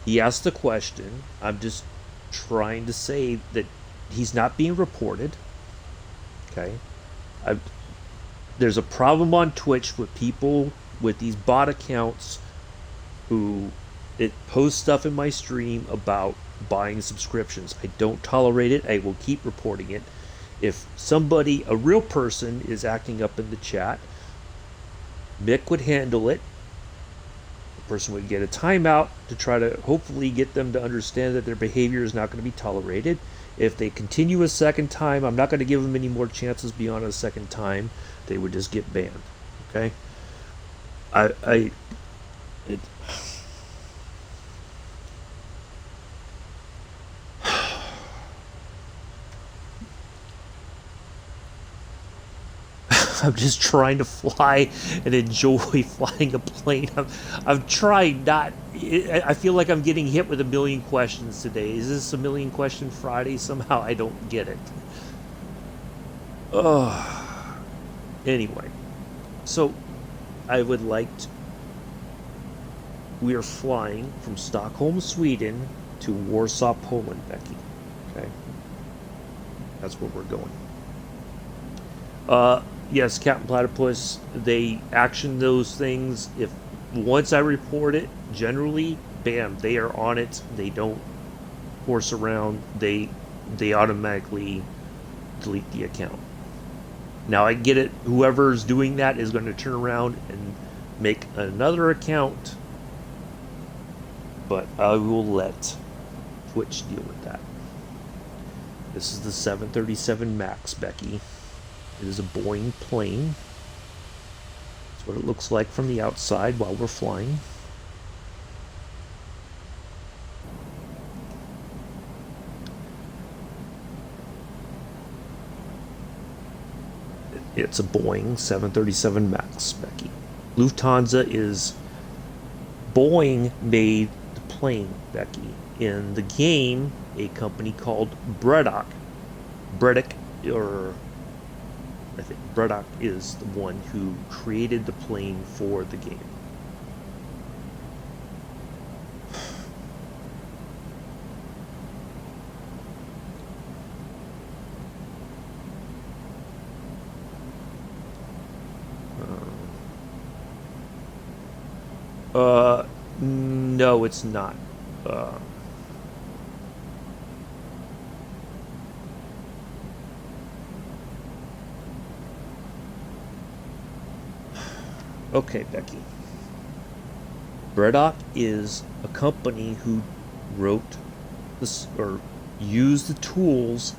He asked the question. I'm just trying to say that he's not being reported. Okay. I, there's a problem on Twitch with people with these bot accounts who it posts stuff in my stream about buying subscriptions. I don't tolerate it. I will keep reporting it. If somebody, a real person, is acting up in the chat, Mick would handle it. The person would get a timeout to try to hopefully get them to understand that their behavior is not going to be tolerated. If they continue a second time, I'm not going to give them any more chances beyond a second time. They would just get banned. Okay? It, I'm just trying to fly and enjoy flying a plane. I'm trying not. I feel like I'm getting hit with a million questions today. Is this a million question Friday? Somehow I don't get it. Anyway, so I would like to. We are flying from Stockholm, Sweden to Warsaw, Poland, Becky. Okay? That's where we're going. Yes, Captain Platypus, they action those things. If once I report it, generally, bam, they are on it. They don't horse around. They automatically delete the account. Now I get it. Whoever's doing that is going to turn around and make another account, but I will let Twitch deal with that. This is the 737 MAX, Becky. It is a Boeing plane. That's what it looks like from the outside while we're flying. It's a Boeing 737 MAX, Becky. Lufthansa is... Boeing made the plane, Becky. In the game, a company called Bredok, or... I think Bredok is the one who created the plane for the game. No, it's not. Okay, Becky. Bredok is a company who wrote this or used the tools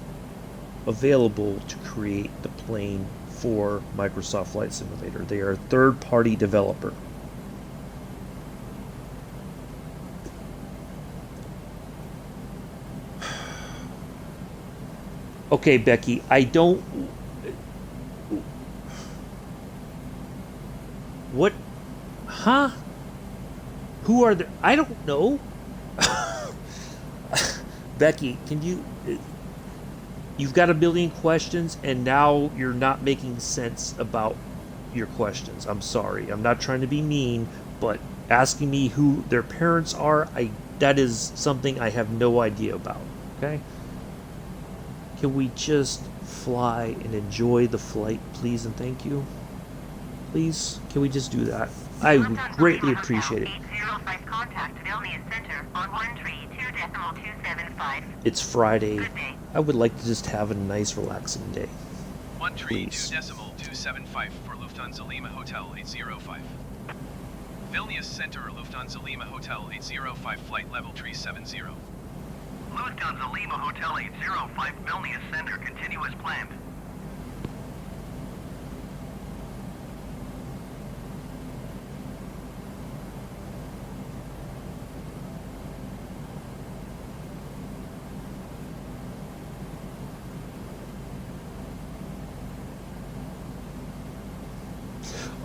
available to create the plane for Microsoft Flight Simulator. They are a third-party developer. Okay, Becky, I don't... What? Huh? Who are the... I don't know. Becky, can you... You've got a million questions, and now you're not making sense about your questions. I'm sorry. I'm not trying to be mean, but asking me who their parents are, that is something I have no idea about. Okay? Can we just fly and enjoy the flight, please and thank you? Please? Can we just do that? I would greatly appreciate it. It's Friday. I would like to just have a nice, relaxing day. 132.275 for Lufthansa Lima Hotel 805. Vilnius Center, Lufthansa Lima Hotel 805, flight level 370. Lufthansa Lima Hotel 805, Vilnius Center, continue as planned.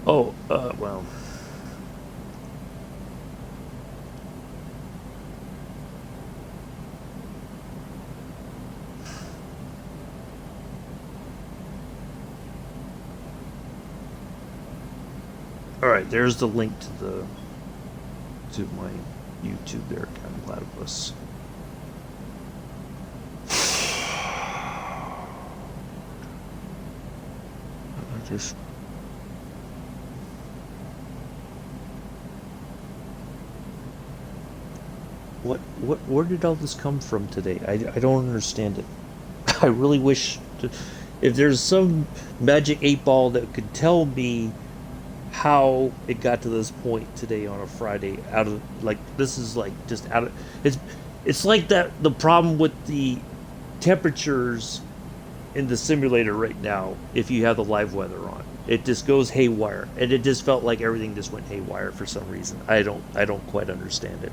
Oh, well. All right, there's the link to my YouTube there, Captain Platypus. I just where did all this come from today? I don't understand it. I really wish if there's some magic 8 ball that could tell me how it got to this point today on a Friday. Out of like this is like just out of it's like that the problem with the temperatures in the simulator right now. If you have the live weather on, it just goes haywire, and it just felt like everything just went haywire for some reason. I don't quite understand it.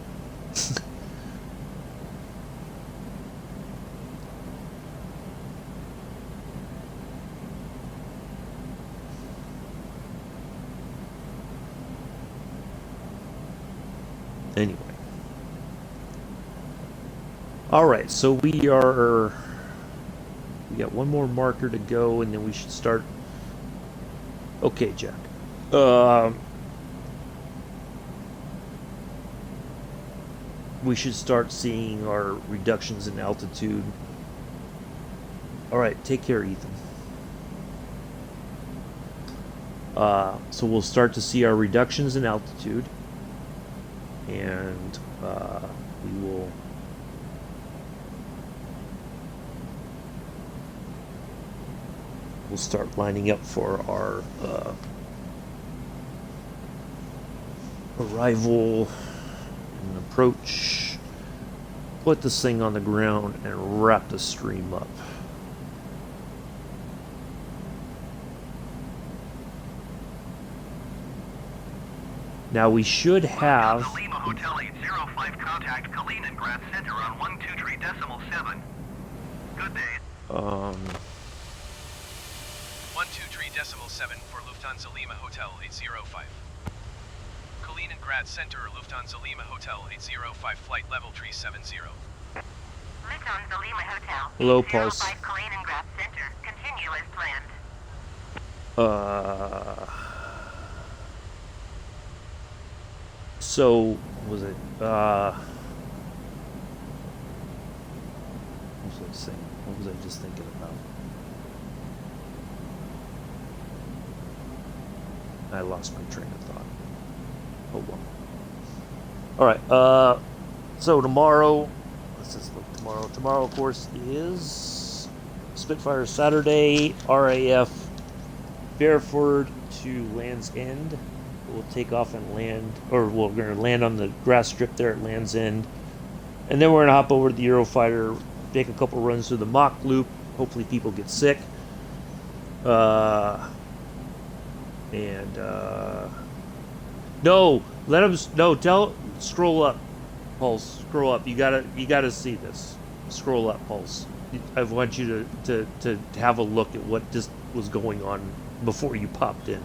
Anyway. Alright, so we got one more marker to go, and then we should start. Okay, Jack. We should start seeing our reductions in altitude. Alright, take care, Ethan. So we'll start to see our reductions in altitude, and we'll start lining up for our arrival and approach. Put this thing on the ground and wrap the stream up. Now we should have. Lufthansa Lima Hotel 805, contact Kaliningrad Center on 123.7. Good day. 123.7 for Lufthansa Lima Hotel 805. Kaliningrad Center, Lufthansa Lima Hotel 805, flight level 370. Lufthansa Lima Hotel. Hello, 805 Pulse. Kaliningrad Center. Continue as planned. So was it what was I saying? What was I just thinking about? I lost my train of thought. Oh well. Alright, so tomorrow, let's just look tomorrow. Tomorrow, of course, is Spitfire Saturday, RAF Fairford to Land's End. We'll take off and land, or we're going to land on the grass strip there at Land's End. And then we're going to hop over to the Eurofighter, make a couple runs through the Mach Loop. Hopefully people get sick. Scroll up, Pulse. Scroll up. You gotta see this. Scroll up, Pulse. I want you to have a look at what just was going on before you popped in.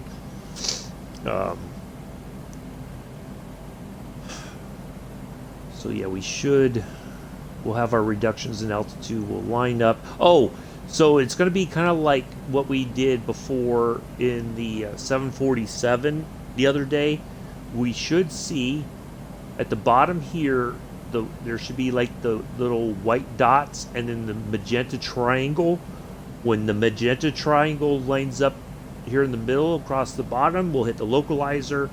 So yeah, we'll have our reductions in altitude. We'll line up. Oh, so it's going to be kind of like what we did before in the 747 the other day. We should see at the bottom here, there should be like the little white dots and then the magenta triangle. When the magenta triangle lines up here in the middle across the bottom, we'll hit the localizer,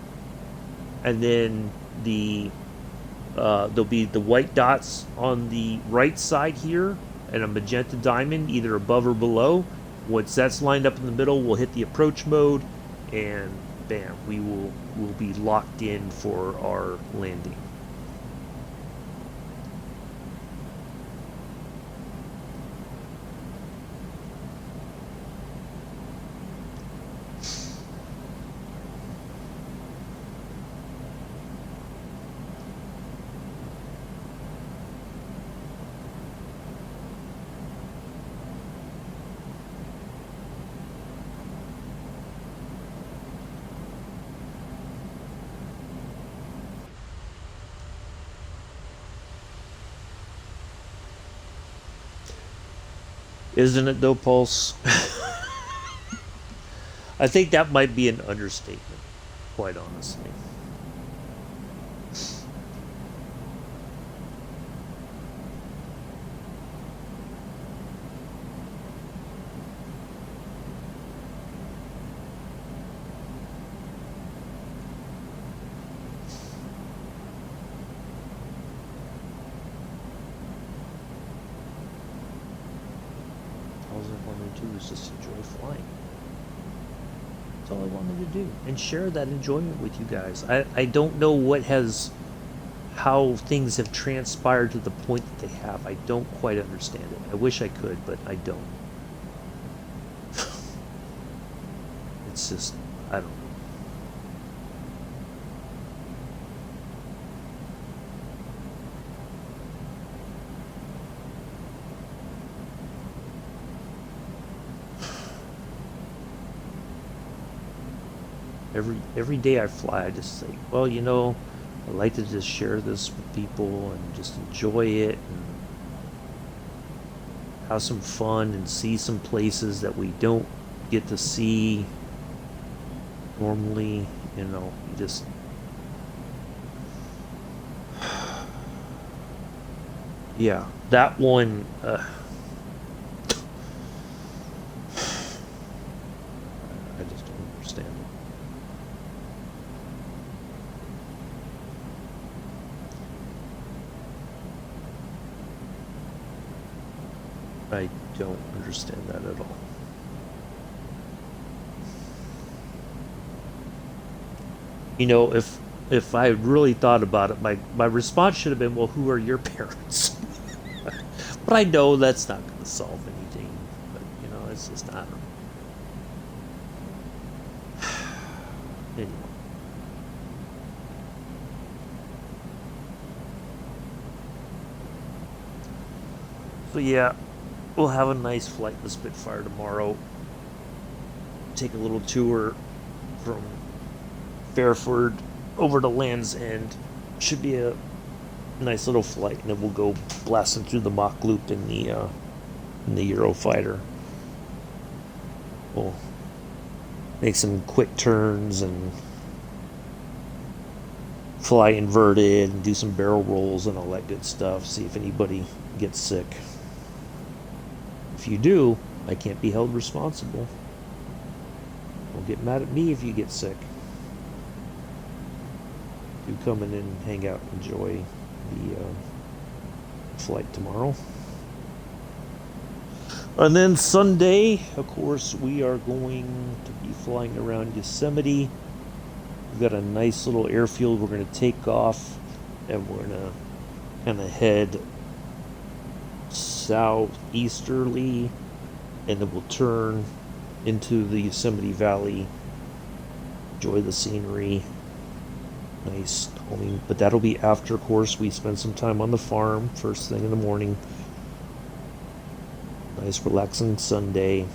and then there'll be the white dots on the right side here and a magenta diamond either above or below. Once that's lined up in the middle, we'll hit the approach mode, and bam, we'll be locked in for our landing. Isn't it though, Pulse? I think that might be an understatement. quite honestly. All I wanted to do was just enjoy flying. That's all I wanted to do. And share that enjoyment with you guys. I don't know how things have transpired to the point that they have. I don't quite understand it. I wish I could, but I don't. It's just, I don't know. Every day I fly, I just say, well, I like to just share this with people and just enjoy it and have some fun and see some places that we don't get to see normally. You just yeah, that one. I just don't understand it. I don't understand that at all. If I really thought about it, my response should have been, well, who are your parents? But I know that's not going to solve anything. But it's just, I don't know. Anyway. So yeah, we'll have a nice flight in the Spitfire tomorrow. Take a little tour from Fairford over to Land's End. Should be a nice little flight, and then we'll go blasting through the Mach loop in the Eurofighter. We'll make some quick turns and fly inverted and do some barrel rolls and all that good stuff. See if anybody gets sick. If you do, I can't be held responsible. Don't get mad at me if you get sick. Do come in and hang out and enjoy the flight tomorrow. And then Sunday, of course, we are going to be flying around Yosemite. We've got a nice little airfield. We're going to take off and we're going to kind of head southeasterly, and then we'll turn into the Yosemite Valley, enjoy the scenery. Nice calming, but that'll be after, of course, we spend some time on the farm first thing in the morning. Nice relaxing Sunday, and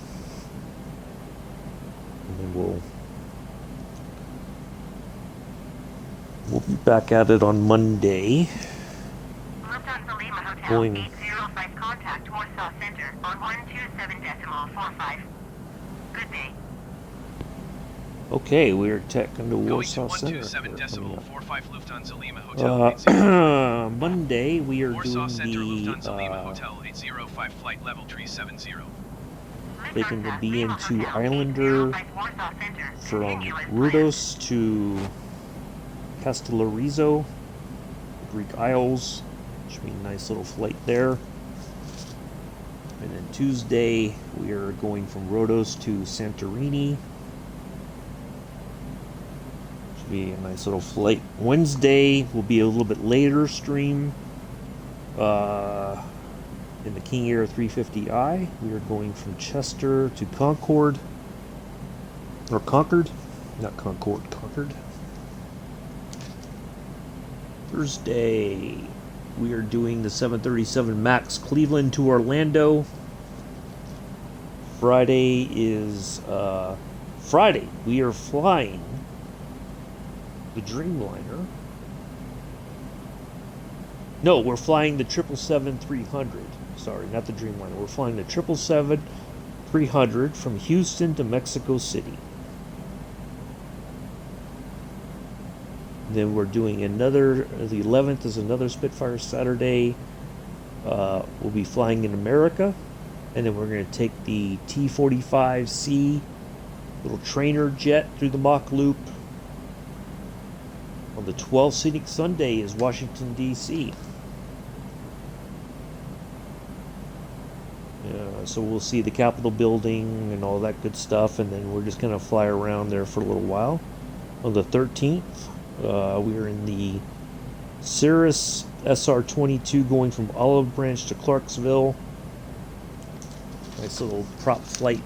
then we'll be back at it on Monday. Lufthansa Lima Hotel Going 805, contact Warsaw Center on 127.45. Good day. Okay, we're taking to Going to Warsaw Center. 127.45 Lufthansa Lima Hotel 805. Monday we are Warsaw doing Center Lufthansa Lima the Hotel 805 flight level 370. taking the Lufthansa B Lima into Hotel Islander 805 Warsaw Center. from Continue as planned. Rudos to Castellarizo, Greek Isles. Should be a nice little flight there. And then Tuesday we are going from Rhodos to Santorini. Should be a nice little flight. Wednesday will be a little bit later stream. In the King Air 350i, we are going from Chester to Concord. Or Concord? Not Concord, Concord. Thursday, we are doing the 737 MAX Cleveland to Orlando. Friday, we are flying the Dreamliner. No, we're flying the 777-300. Sorry, not the Dreamliner. We're flying the 777-300 from Houston to Mexico City. Then we're doing another, the 11th is another Spitfire Saturday. We'll be flying in America. And then we're going to take the T-45C little trainer jet through the Mach Loop. On the 12th Scenic Sunday is Washington, D.C. So we'll see the Capitol building and all that good stuff, and then we're just going to fly around there for a little while. On the 13th, we're in the Cirrus SR-22 going from Olive Branch to Clarksville. Nice little prop flight.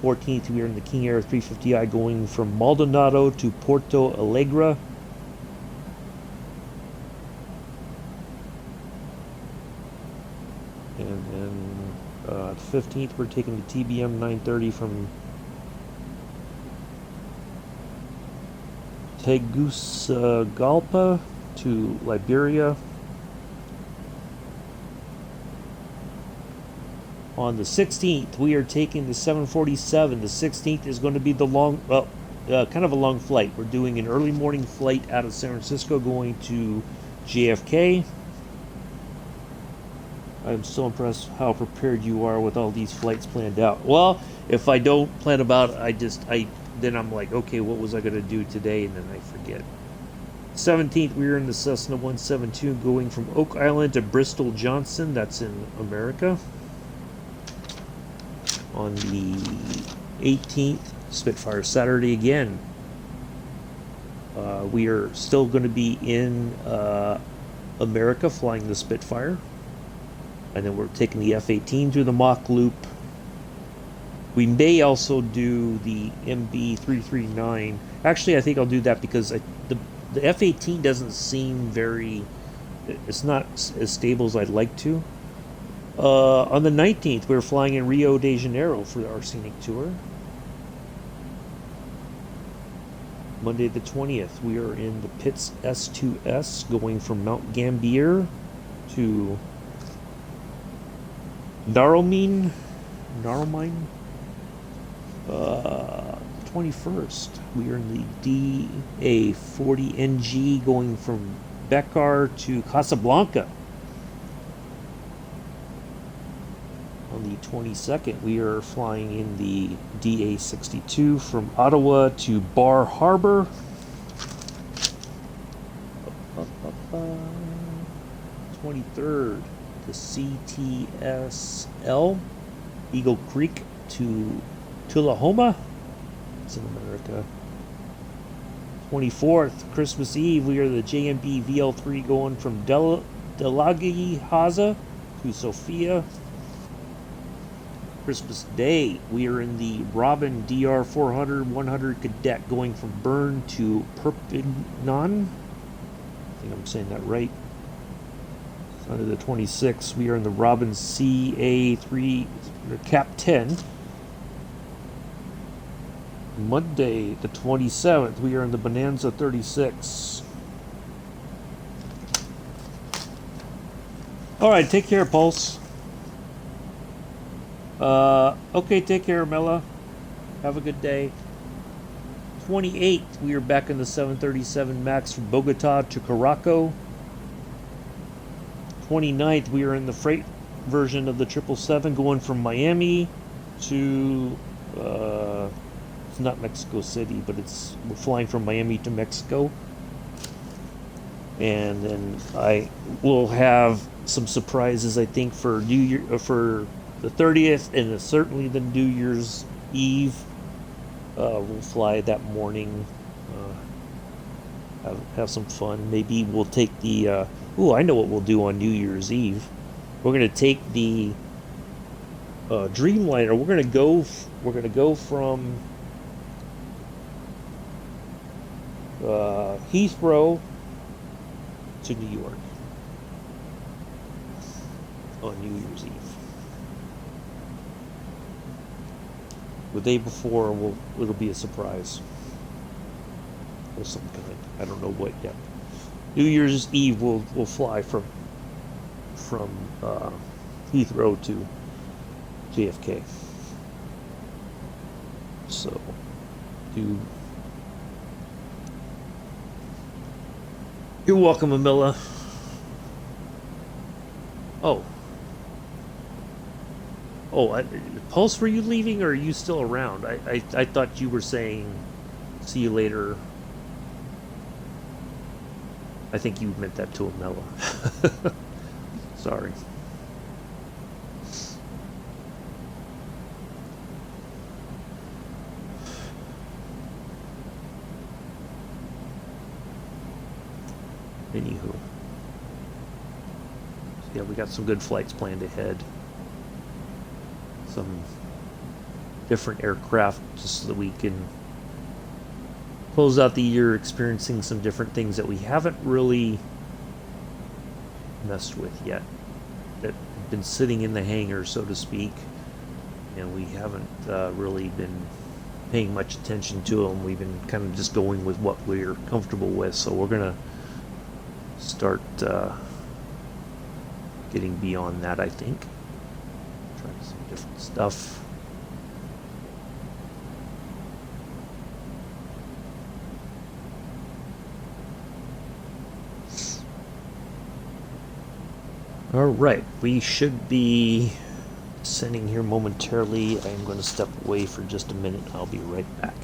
14th, we are in the King Air 350i going from Maldonado to Porto Alegre. And then the 15th, we're taking the TBM 930 from Tegucigalpa to Liberia. On the 16th, we are taking the 747. The 16th is going to be the kind of a long flight. We're doing an early morning flight out of San Francisco going to JFK. I'm so impressed how prepared you are with all these flights planned out. Well, if I don't plan them out, then I'm like, okay, what was I going to do today? And then I forget. 17th, we are in the Cessna 172 going from Oak Island to Bristol Johnson. That's in America. On the 18th, Spitfire Saturday again. We are still going to be in America flying the Spitfire. And then we're taking the F-18 through the Mach Loop. We may also do the MB-339. Actually, I think I'll do that because the F-18 doesn't seem very... It's not as stable as I'd like to. On the 19th, we're flying in Rio de Janeiro for our scenic tour. Monday the 20th, we are in the Pitts S2S going from Mount Gambier to Narromine. 21st, we are in the DA40NG going from Bekar to Casablanca. On the 22nd, we are flying in the DA62 from Ottawa to Bar Harbor. 23rd, the CTSL Eagle Creek to Tullahoma. It's in America. 24th, Christmas Eve, we are the JMB VL3 going from Delagi Haza to Sofia. Christmas Day, we are in the Robin DR400-100 Cadet going from Bern to Perpignan. I think I'm saying that right. Sunday the 26th, we are in the Robin CA3 Cap 10. Monday the 27th, we are in the Bonanza 36. Alright, take care, Pulse. Okay, take care, Mela. Have a good day. 28th, we are back in the 737 MAX from Bogota to Caraco. 29th, we are in the freight version of the 777 going from Miami to, it's not Mexico City, but we're flying from Miami to Mexico. And then I will have some surprises, I think, for New Year, for the 30th, and certainly the New Year's Eve. We'll fly that morning, have some fun. Maybe we'll take the I know what we'll do on New Year's Eve. We're gonna take the Dreamliner. We're gonna go from Heathrow to New York on New Year's Eve. The day before, it'll be a surprise of some kind. I don't know what yet. New Year's Eve, we'll fly from Heathrow to JFK. So, do You're welcome, Amilla. Oh. Oh, Pulse, were you leaving or are you still around? I thought you were saying see you later. I think you meant that to Amilla. Sorry. Anywho. Yeah, we got some good flights planned ahead. Some different aircraft just so that we can close out the year experiencing some different things that we haven't really messed with yet. That have been sitting in the hangar, so to speak. And we haven't really been paying much attention to them. We've been kind of just going with what we're comfortable with. So we're going to start getting beyond that, I think. Try some different stuff. All right, we should be sending here momentarily. I'm going to step away for just a minute. I'll be right back.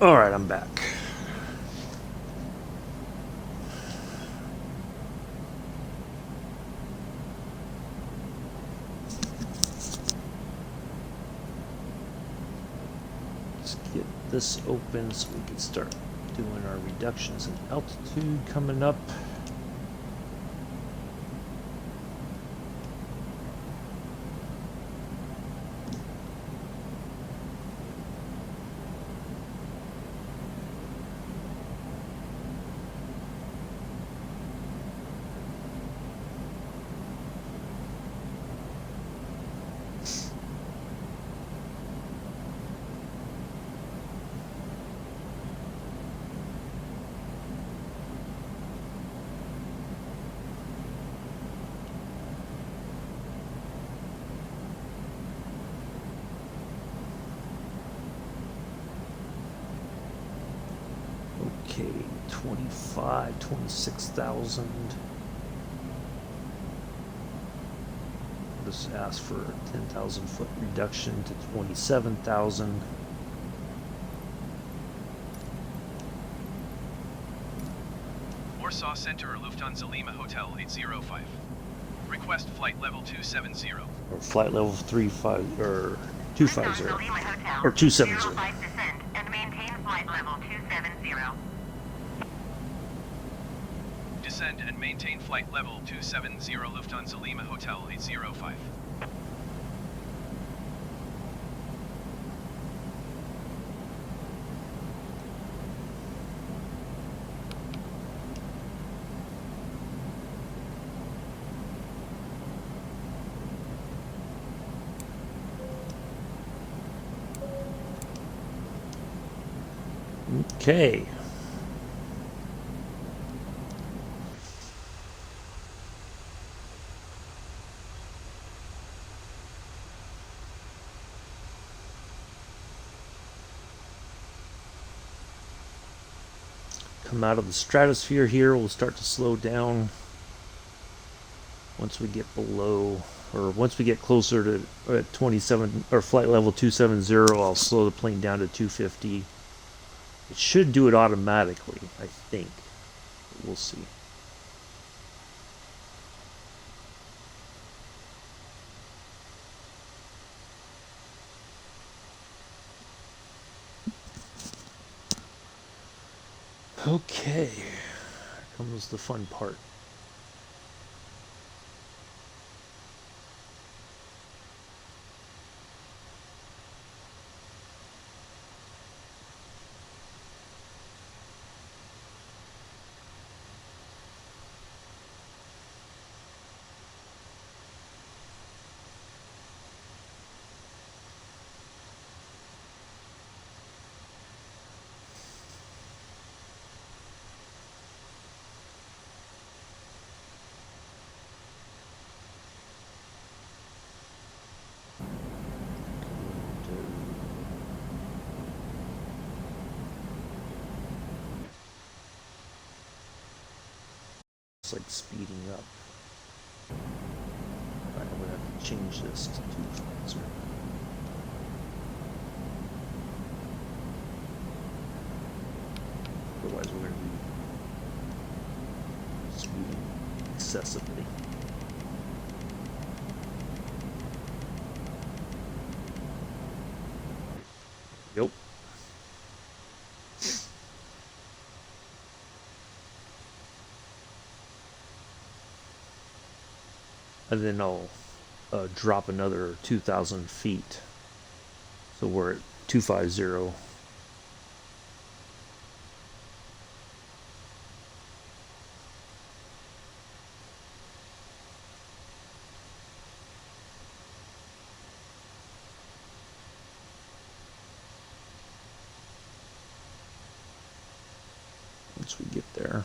All right, I'm back. Let's get this open so we can start doing our reductions in altitude coming up. Okay, 26,000. Just ask for a 10,000 foot reduction to 27,000. Warsaw Center, Lufthansa Lima Hotel 805. Request flight level 270. Or flight level 35 or 250 Lufthansa Lima Hotel, or 270. 805 descend and maintain flight level 270. Descend and maintain flight level 270 Lufthansa Lima Hotel 805. Okay. Come out of the stratosphere here. We'll start to slow down once we get below, or once we get closer to 27 or flight level 270. I'll slow the plane down to 250. It should do it automatically, I think. But we'll see. Okay, here comes the fun part. It's like speeding up. Alright, I'm gonna have to change this to 250. Otherwise we're gonna be speeding excessively. Yep. And then I'll drop another 2,000 feet. So we're at 250. Once we get there.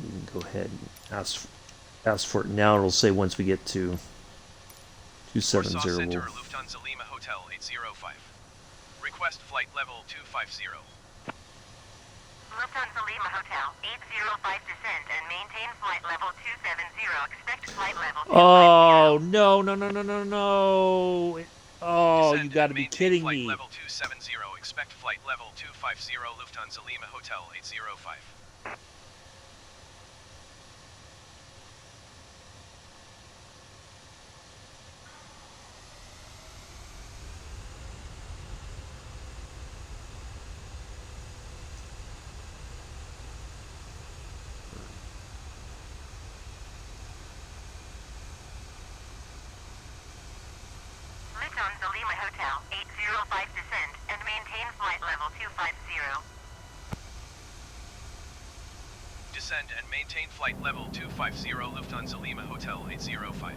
You can go ahead and ask for it now. It'll say once we get to 270. Warsaw Center, Lufthansa Lima Hotel 805. Request flight level 250. Lufthansa Lima Hotel, 805 descend and maintain flight level 270. Expect flight level 250. Oh no no no no no no! Oh, Descend you got to and be maintain kidding flight me! level 270. Expect flight level 250 Lufthansa Lima Hotel 805. Lufthansa Lima Hotel, 805 descend and maintain flight level 250. Descend and maintain flight level 250 Lufthansa Lima Hotel 805.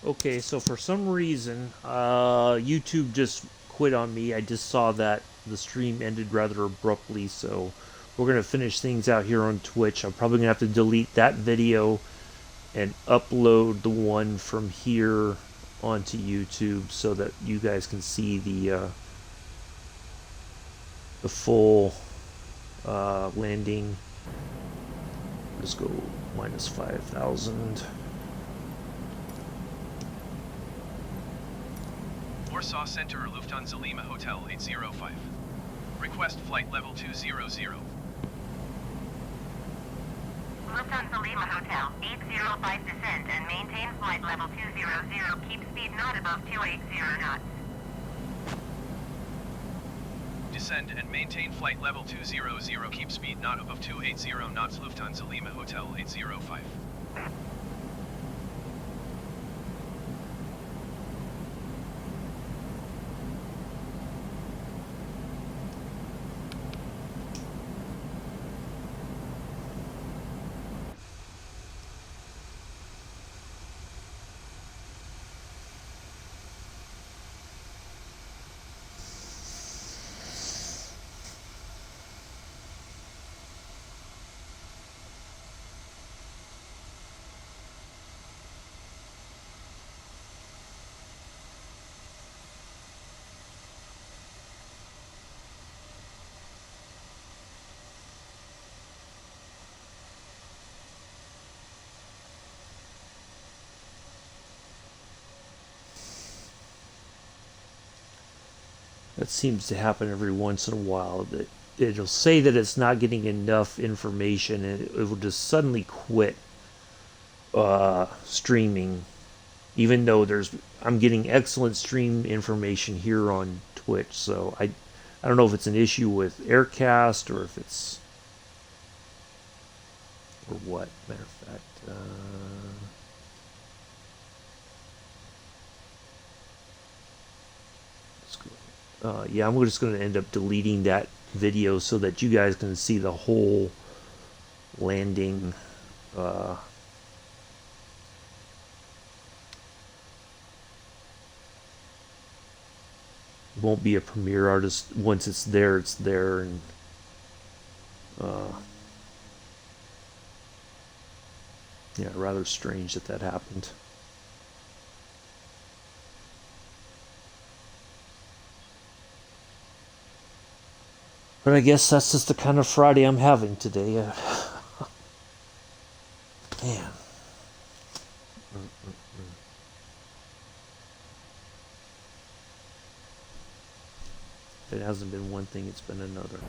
Okay, so for some reason, YouTube just quit on me. I just saw that the stream ended rather abruptly, so we're gonna finish things out here on Twitch. I'm probably gonna have to delete that video and upload the one from here onto YouTube so that you guys can see the full landing. Let's go minus 5,000. Warsaw Center, Lufthansa Lima Hotel 805. Request flight level 200. Lufthansa Lima Hotel, 805 descend and maintain flight level 200. Keep speed not above 280 knots. Descend and maintain flight level 200. Keep speed not above 280 knots. Lufthansa Lima Hotel 805. That seems to happen every once in a while. That it'll say that it's not getting enough information, and it will just suddenly quit streaming, even though I'm getting excellent stream information here on Twitch. So I don't know if it's an issue with Aircast or if it's or what. Matter of fact. Yeah, I'm just going to end up deleting that video so that you guys can see the whole landing. Won't be a premiere artist. Once it's there, and yeah, rather strange that happened. But I guess that's just the kind of Friday I'm having today. Man. If it hasn't been one thing, it's been another.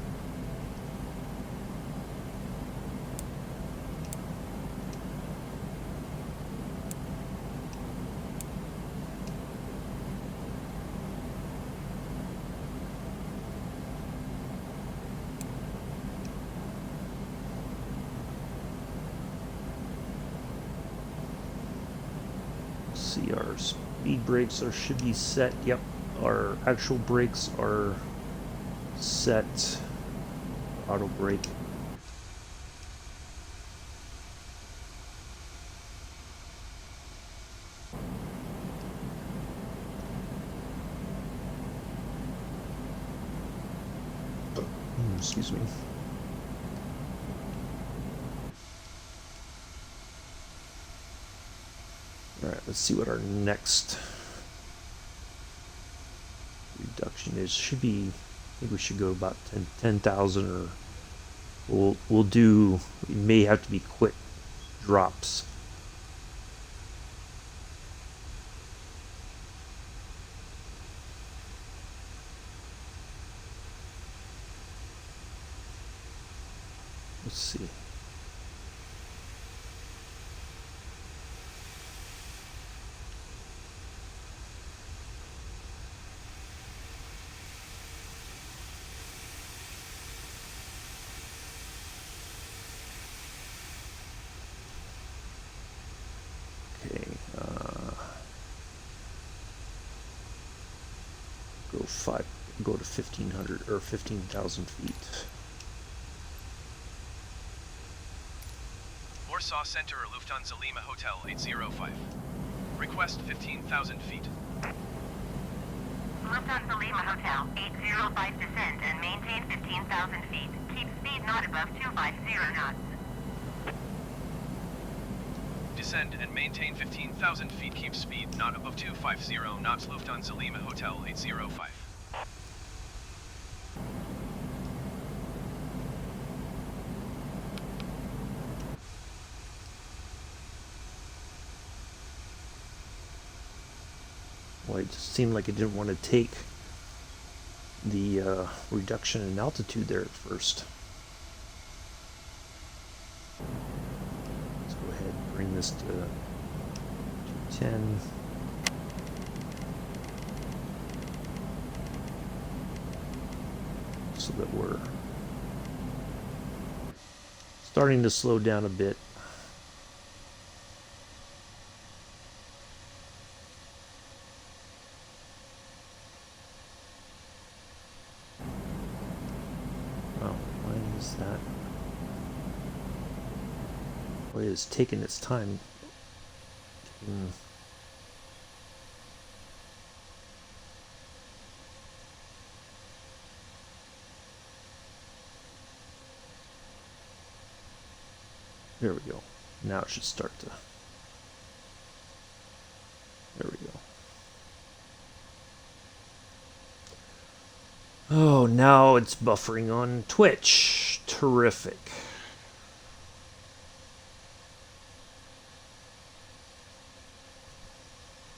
See, our speed brakes should be set. Yep, our actual brakes are set. Auto brake. Excuse me. Alright, let's see what our next reduction is. Should be, I think we should go about 10,000, or we'll do, we may have to be quick drops. Let's see. Go to 1,500 or 15,000 feet. Warsaw Center, Lufthansa Lima Hotel 805. Request Request 15,000 feet. Lufthansa Lima Hotel, 805 descend and maintain 15,000 feet. Keep speed not above 250 knots. Descend and maintain 15,000 feet. Keep speed not above 250 knots. Lufthansa Lima Hotel 805. Well, it just seemed like it didn't want to take the reduction in altitude there at first. Let's go ahead and bring this to 210. So that we're starting to slow down a bit. Oh, why is that? Well, it is taking its time. There we go. Now it should start to. There we go. Oh, now it's buffering on Twitch. Terrific.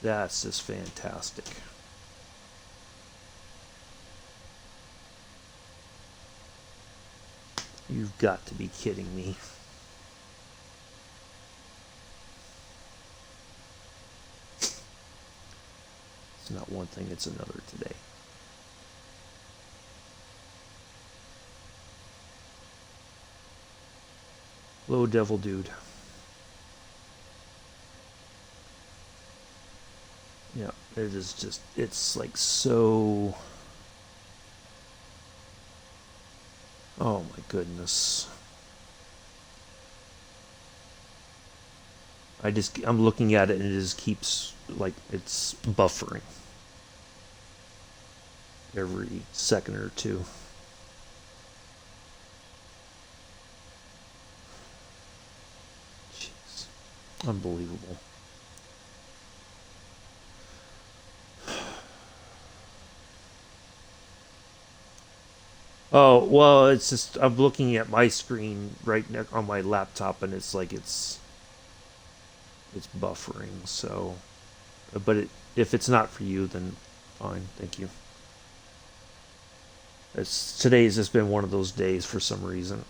That's just fantastic. You've got to be kidding me. It's not one thing, it's another today. Hello, Devil Dude. Yeah, it is just, it's like so... Oh my goodness. I'm looking at it and it just keeps, like, it's buffering. Every second or two. Jeez. Unbelievable. Oh, well, it's just, I'm looking at my screen right on my laptop and it's like it's buffering, so, but if it's not for you, then fine, thank you. Today's just been one of those days for some reason.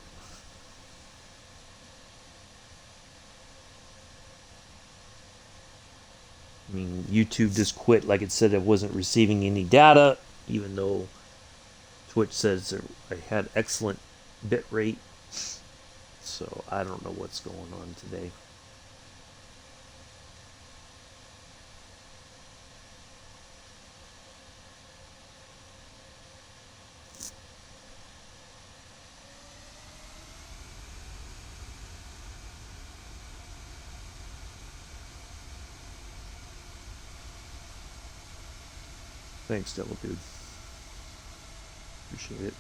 I mean, YouTube just quit, like it said it wasn't receiving any data, even though Twitch says I had excellent bit rate. So I don't know what's going on today. Thanks, Devil Dude. Appreciate it.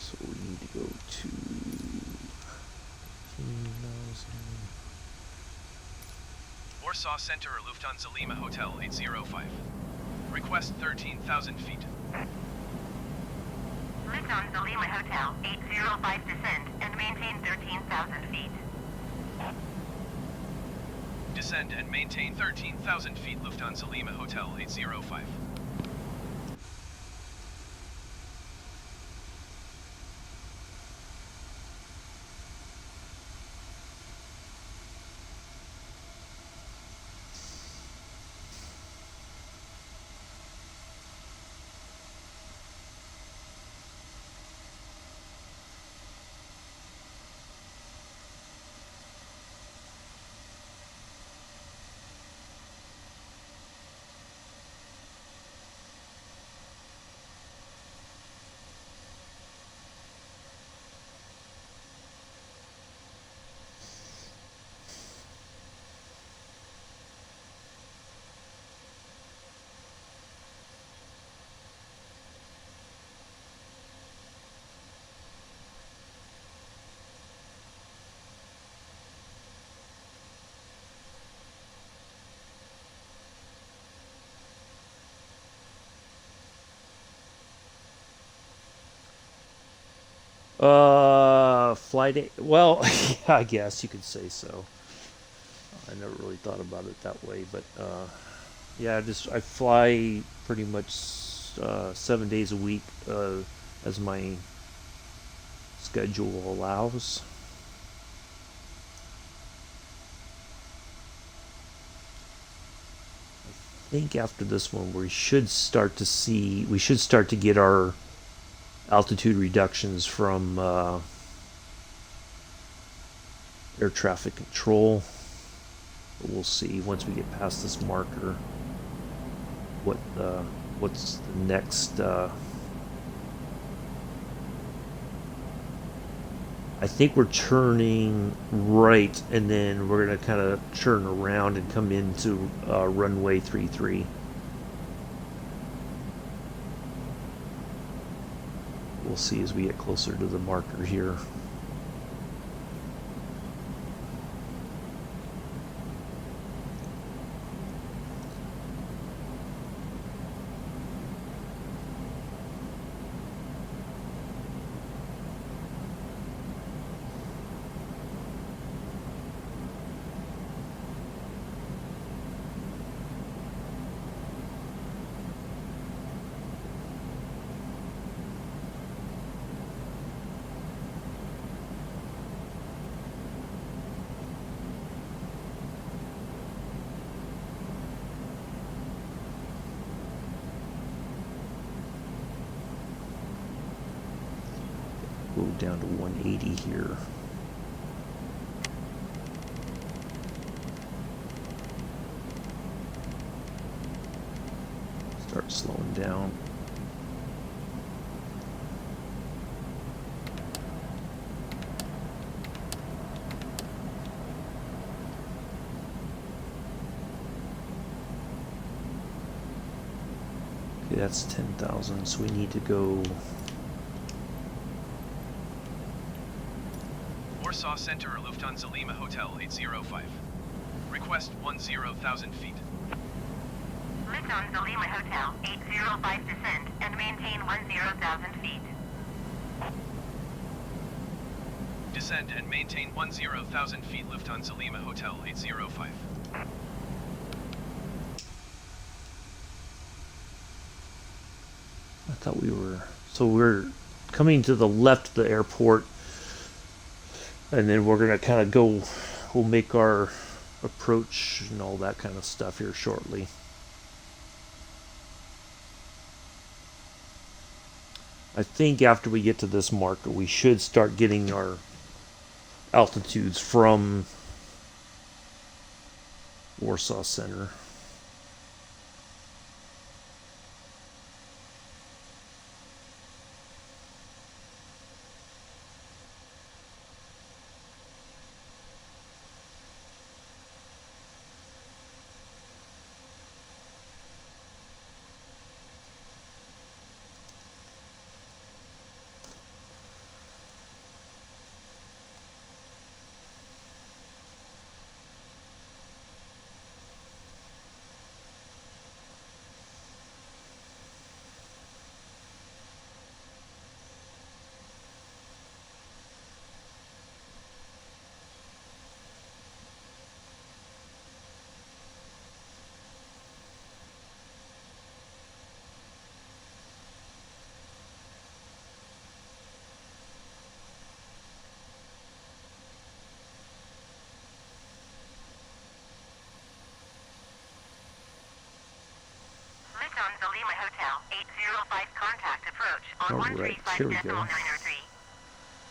So we need to go to 15,000. Warsaw Center or Lufthansa Lima Hotel 805. Request 13,000 feet. Lufthansa Lima Hotel, 805 descend and maintain 13,000 feet. Descend and maintain 13,000 feet. Lufthansa Lima Hotel 805. Flight. Well, yeah, I guess you could say so. I never really thought about it that way, but yeah, I fly pretty much 7 days a week as my schedule allows. I think after this one, we should start to get our altitude reductions from air traffic control. But we'll see once we get past this marker what what's the next. I think we're turning right, and then we're gonna kind of turn around and come into runway 33. We'll see as we get closer to the marker here. Go down to 180 here. Start slowing down. Okay, that's 10,000, so we need to go. Warsaw Center, Lufthansa Lima Hotel 805. Request 10,000 feet. Lufthansa Lima Hotel 805 descend and maintain 10,000 feet. Descend and maintain 10,000 feet, Lufthansa Lima Hotel 805. I thought we're coming to the left of the airport, and then we're gonna kind of go. We'll make our approach and all that kind of stuff here shortly. I think after we get to this marker, we should start getting our altitudes from Warsaw Center. Lufthansa Lima Hotel 805 contact approach on All right, here we go. 135.903.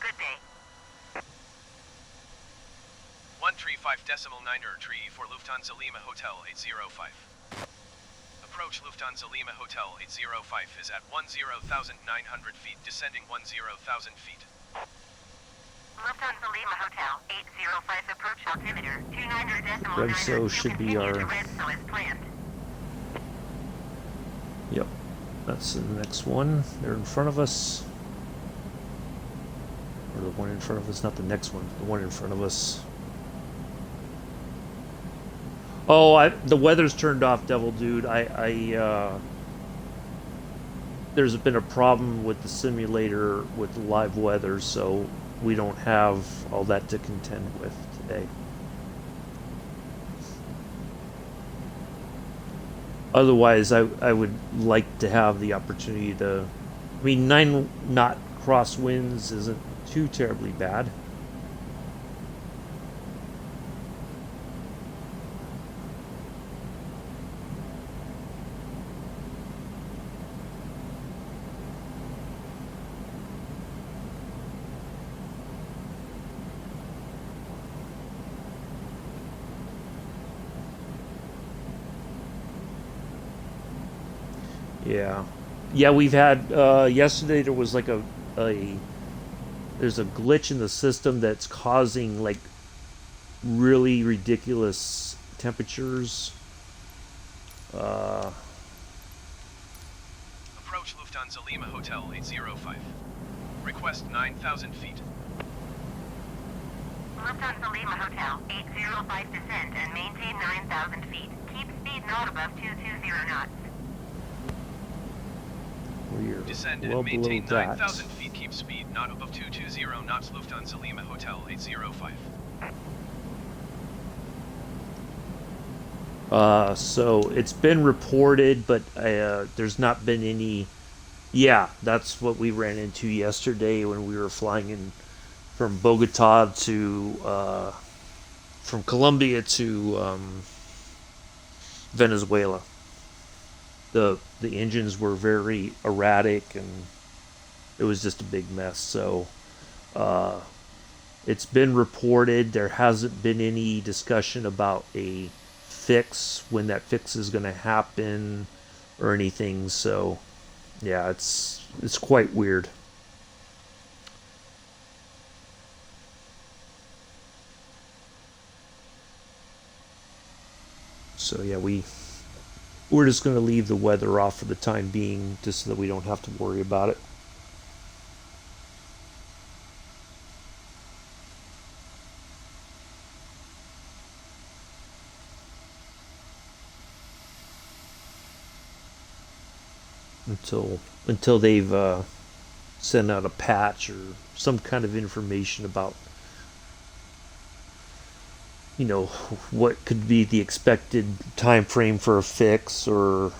Good day. 135.903 for Lufthansa Lima Hotel 805. Approach Lufthansa Lima Hotel 805 is at 10,900 feet, descending 10,000 feet. Lufthansa Lima Hotel 805 approach altimeter 29.902. Redso should be our. Redso as planned. Yep, that's the next one. They're in front of us. Or the one in front of us, not the next one, the one in front of us. Oh, the weather's turned off, Devil Dude. there's been a problem with the simulator with the live weather, so we don't have all that to contend with today. Otherwise, I would like to have the opportunity to. I mean, 9 knot crosswinds isn't too terribly bad. Yeah, yeah. We've had yesterday. There was like a there's a glitch in the system that's causing like really ridiculous temperatures. Uh, Approach Lufthansa Lima Hotel 805. Request 9,000 feet. Lufthansa Lima Hotel, 805 descend and maintain 9,000 feet. Keep speed not above 220 knots. we're Descend well and below maintain that. 9,000 feet. Keep speed not above 220 knots. Lufthansa Lima Hotel 805. So it's been reported, but there's not been any. Yeah, that's what we ran into yesterday when we were flying in from Bogota to from Colombia to Venezuela. The engines were very erratic and it was just a big mess. So uh, it's been reported. There hasn't been any discussion about a fix, when that fix is going to happen or anything. So yeah, it's quite weird. So yeah, we're just going to leave the weather off for the time being, just so that we don't have to worry about it. Until they've sent out a patch or some kind of information about, what could be the expected time frame for a fix, or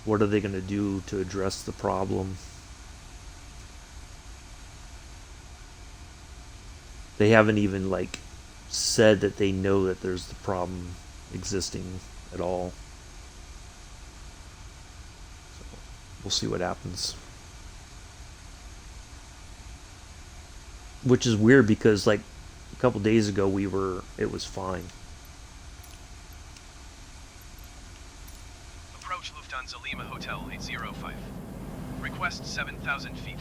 what are they going to do to address the problem. They haven't even like said that they know that there's the problem existing at all. So we'll see what happens. Which is weird because like a couple days ago it was fine. Approach Lufthansa Lima Hotel 805. Request 7,000 feet.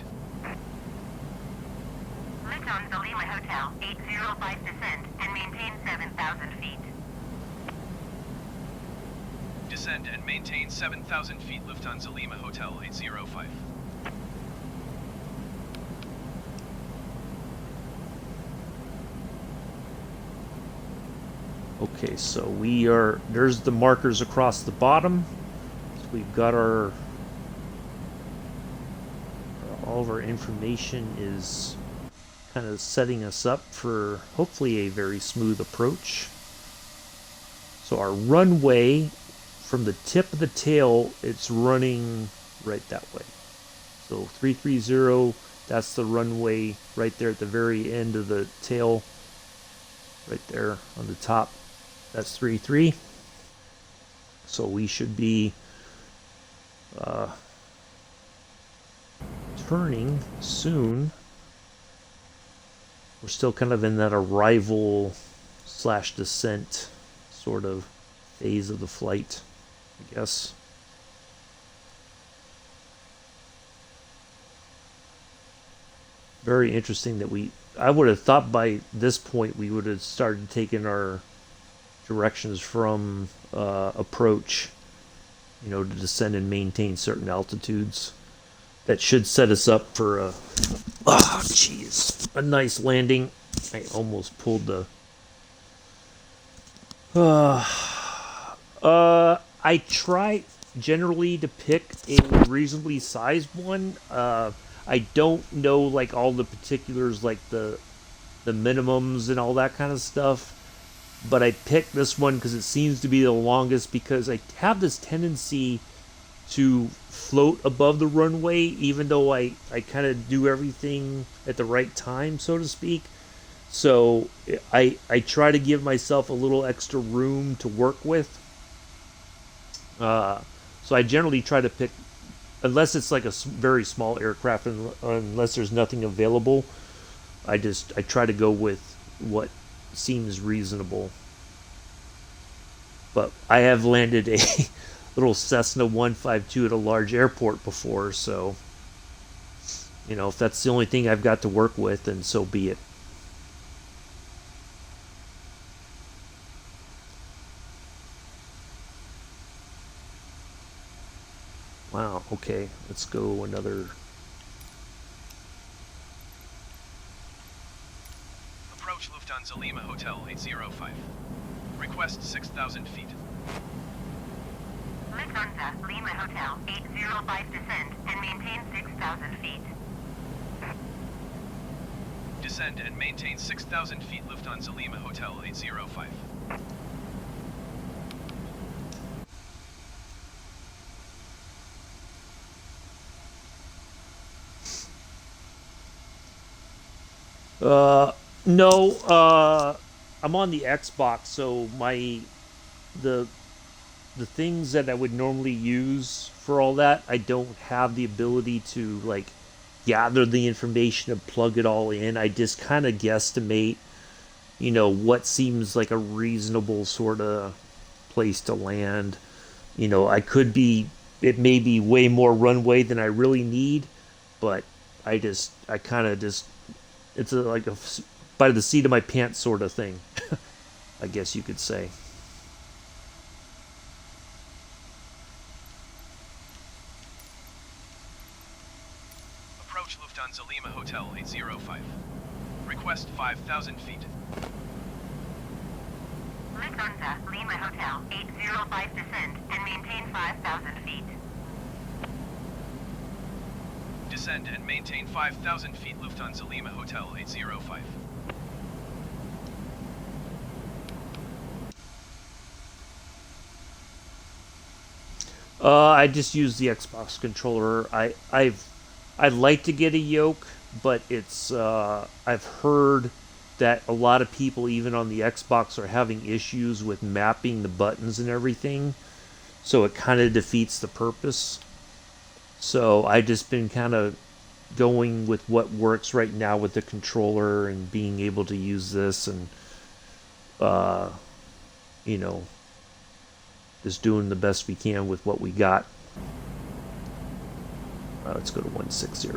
Lufthansa Lima Hotel, 805 descend and maintain 7,000 feet. Descend and maintain 7,000 feet. Lufthansa Lima Hotel 805. Okay, so there's the markers across the bottom. So we've got all of our information is kind of setting us up for hopefully a very smooth approach. So our runway, from the tip of the tail, it's running right that way. So 330, that's the runway right there at the very end of the tail, right there on the top. That's 33. So we should be turning soon. We're still kind of in that arrival / descent sort of phase of the flight, I guess. Very interesting that I would have thought by this point we would have started taking our directions from approach, to descend and maintain certain altitudes. That should set us up for a nice landing. I almost pulled the. I tried. generally to pick a reasonably sized one. I don't know like all the particulars, like the minimums and all that kind of stuff. But I picked this one because it seems to be the longest, because I have this tendency to float above the runway, even though I kind of do everything at the right time, so to speak. So I try to give myself a little extra room to work with. Uh, so I generally try to pick, unless it's like a very small aircraft, unless there's nothing available. I try to go with what seems reasonable. But I have landed a little Cessna 152 at a large airport before, so if that's the only thing I've got to work with, then so be it. Wow, okay, let's go another. Approach Lufthansa Lima Hotel 805. Request 6,000 feet. Lufthansa Lima Hotel 805 descend and maintain 6,000 feet. Descend and maintain 6,000 feet. Lufthansa Lima Hotel 805. No, I'm on the Xbox, so the the things that I would normally use for all that, I don't have the ability to like gather the information and plug it all in. I just kind of guesstimate, what seems like a reasonable sort of place to land. I could be, it may be way more runway than I really need, but I kind of just, it's like a by the seat of my pants sort of thing, I guess you could say. Approach Lufthansa Lima Hotel 805. Request 5,000 feet. Lufthansa Lima Hotel 805 descend and maintain 5,000 feet. Descend and maintain 5,000 feet. Lufthansa Lima Hotel 805. I just use the Xbox controller. I'd like to get a yoke, but it's I've heard that a lot of people, even on the Xbox, are having issues with mapping the buttons and everything. So it kind of defeats the purpose. So I just been kind of going with what works right now with the controller and being able to use this, and uh, you know, just doing the best we can with what we got. Let's go to 160.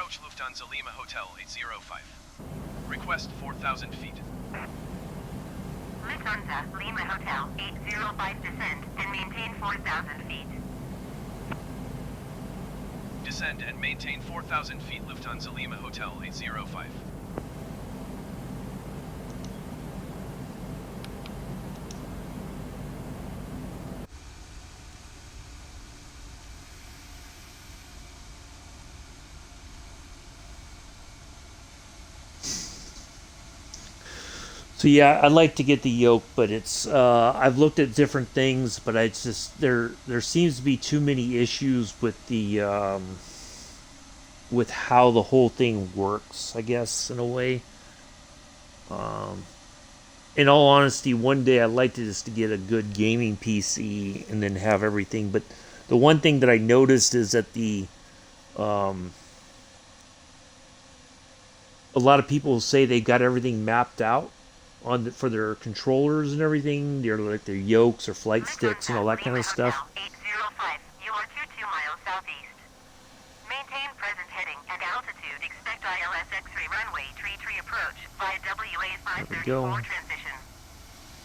Approach Lufthansa Lima Hotel 805. Request 4,000 feet. Lufthansa Lima Hotel 805 descend and maintain 4,000 feet. Descend and maintain 4,000 feet. Lufthansa Lima Hotel 805. So yeah, I'd like to get the yoke, but it's I've looked at different things, but it's just there seems to be too many issues with the with how the whole thing works, I guess, in a way. Um, in all honesty, one day I'd like to just to get a good gaming PC and then have everything. But the one thing that I noticed is that the um, a lot of people say they got everything mapped out, for their controllers and everything, their yokes or flight sticks and all that kind of stuff. 805. You are 22 miles southeast. Maintain present heading and altitude. Expect ILS X-ray runway tree approach by WA 534 transition.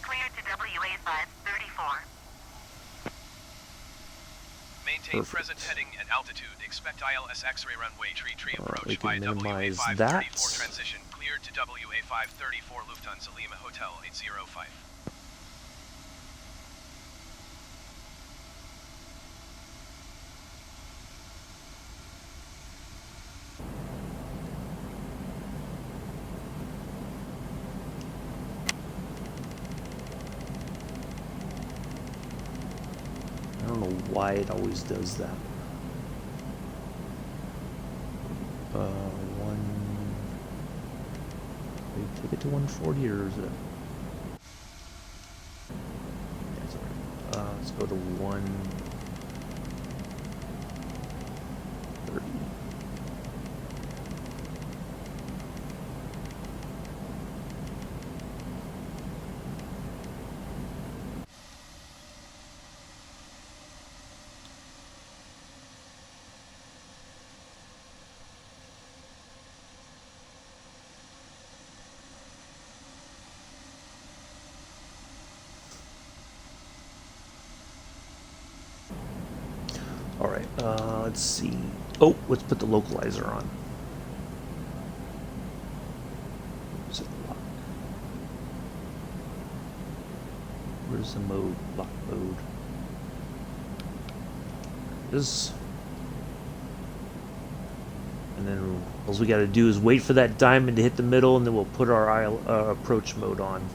Clear to WA 534. Maintain present heading and altitude. Expect ILS X-ray runway tree approach we by can WA minimize 534 that. transition. Cleared to WA 534 Lufthansa Lima Hotel 805. I don't know why it always does that. Take it to 140, or is it? That's all right. Let's go to 130. All right, let's see. Oh, let's put the localizer on. Is it lock? Where's the mode? Lock mode. There it is. And then all we got to do is wait for that diamond to hit the middle, and then we'll put our approach mode on.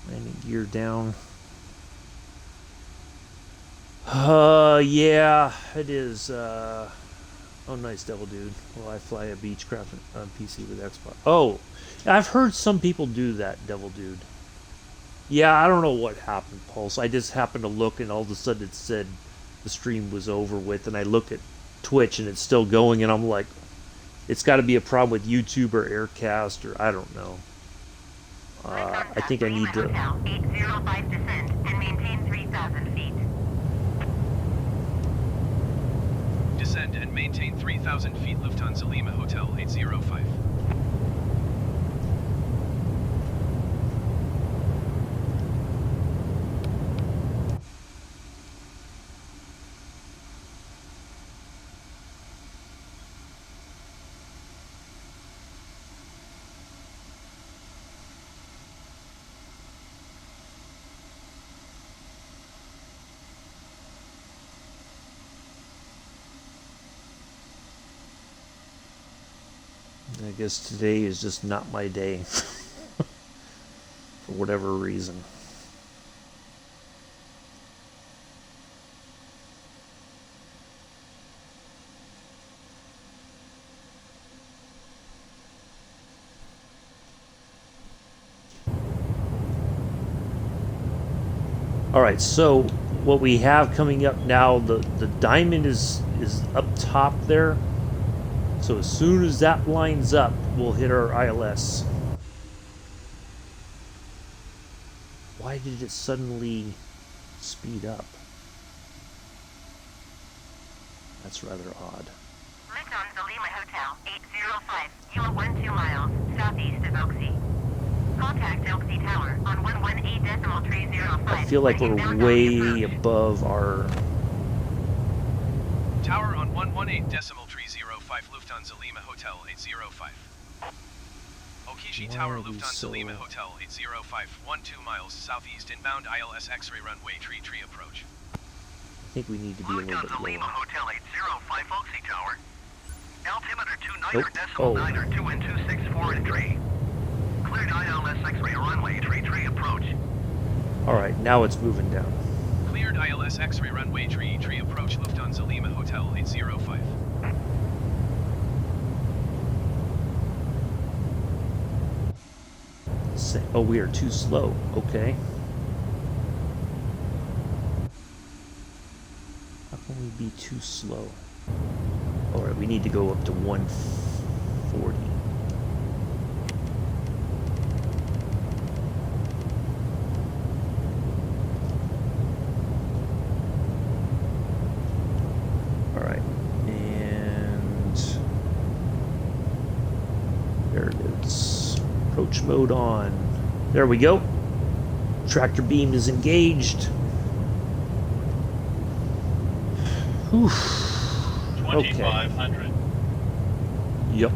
Landing gear down. Yeah, it is. Oh, nice, Devil Dude. Well, I fly a Beechcraft on PC with Xbox. Oh, I've heard some people do that, Devil Dude. Yeah, I don't know what happened, Pulse. I just happened to look, and all of a sudden it said the stream was over with, and I looked at Twitch, and it's still going, and I'm like, it's got to be a problem with YouTube or Aircast, or I don't know. I think I need to... 805 descent and maintain 3,000 feet. Descend and maintain 3,000 feet Lufthansa Lima Hotel 805. I guess today is just not my day. For whatever reason. Alright, so what we have coming up now, the diamond is up top there. So as soon as that lines up, we'll hit our ILS. Why did it suddenly speed up? That's rather odd. Lufthansa Lima Hotel 805. You are 12 miles southeast of Oaksey. Contact Oaksey Tower on 118.305. I feel like we're way above our... Tower on 118.305 Lufthansa Lima Hotel 805. Okishi Tower Lufthansa Lima Hotel 805, 12 miles southeast inbound ILS X-ray runway tree approach. I think we need to be a little bit Lufthansa Lima lower. Hotel 805 Oaksey Tower. Altimeter 29.9 or 2 and 264 in tree. Cleared ILS X-ray runway tree approach. now it's moving down. Cleared ILS X-ray runway tree approach Lufthansa Lima Hotel 805. Oh, we are too slow. Okay. How can we be too slow? Alright, we need to go up to 140. Alright, and there it is. Approach mode on. There we go. Tractor beam is engaged. Whew. 2500. Yep.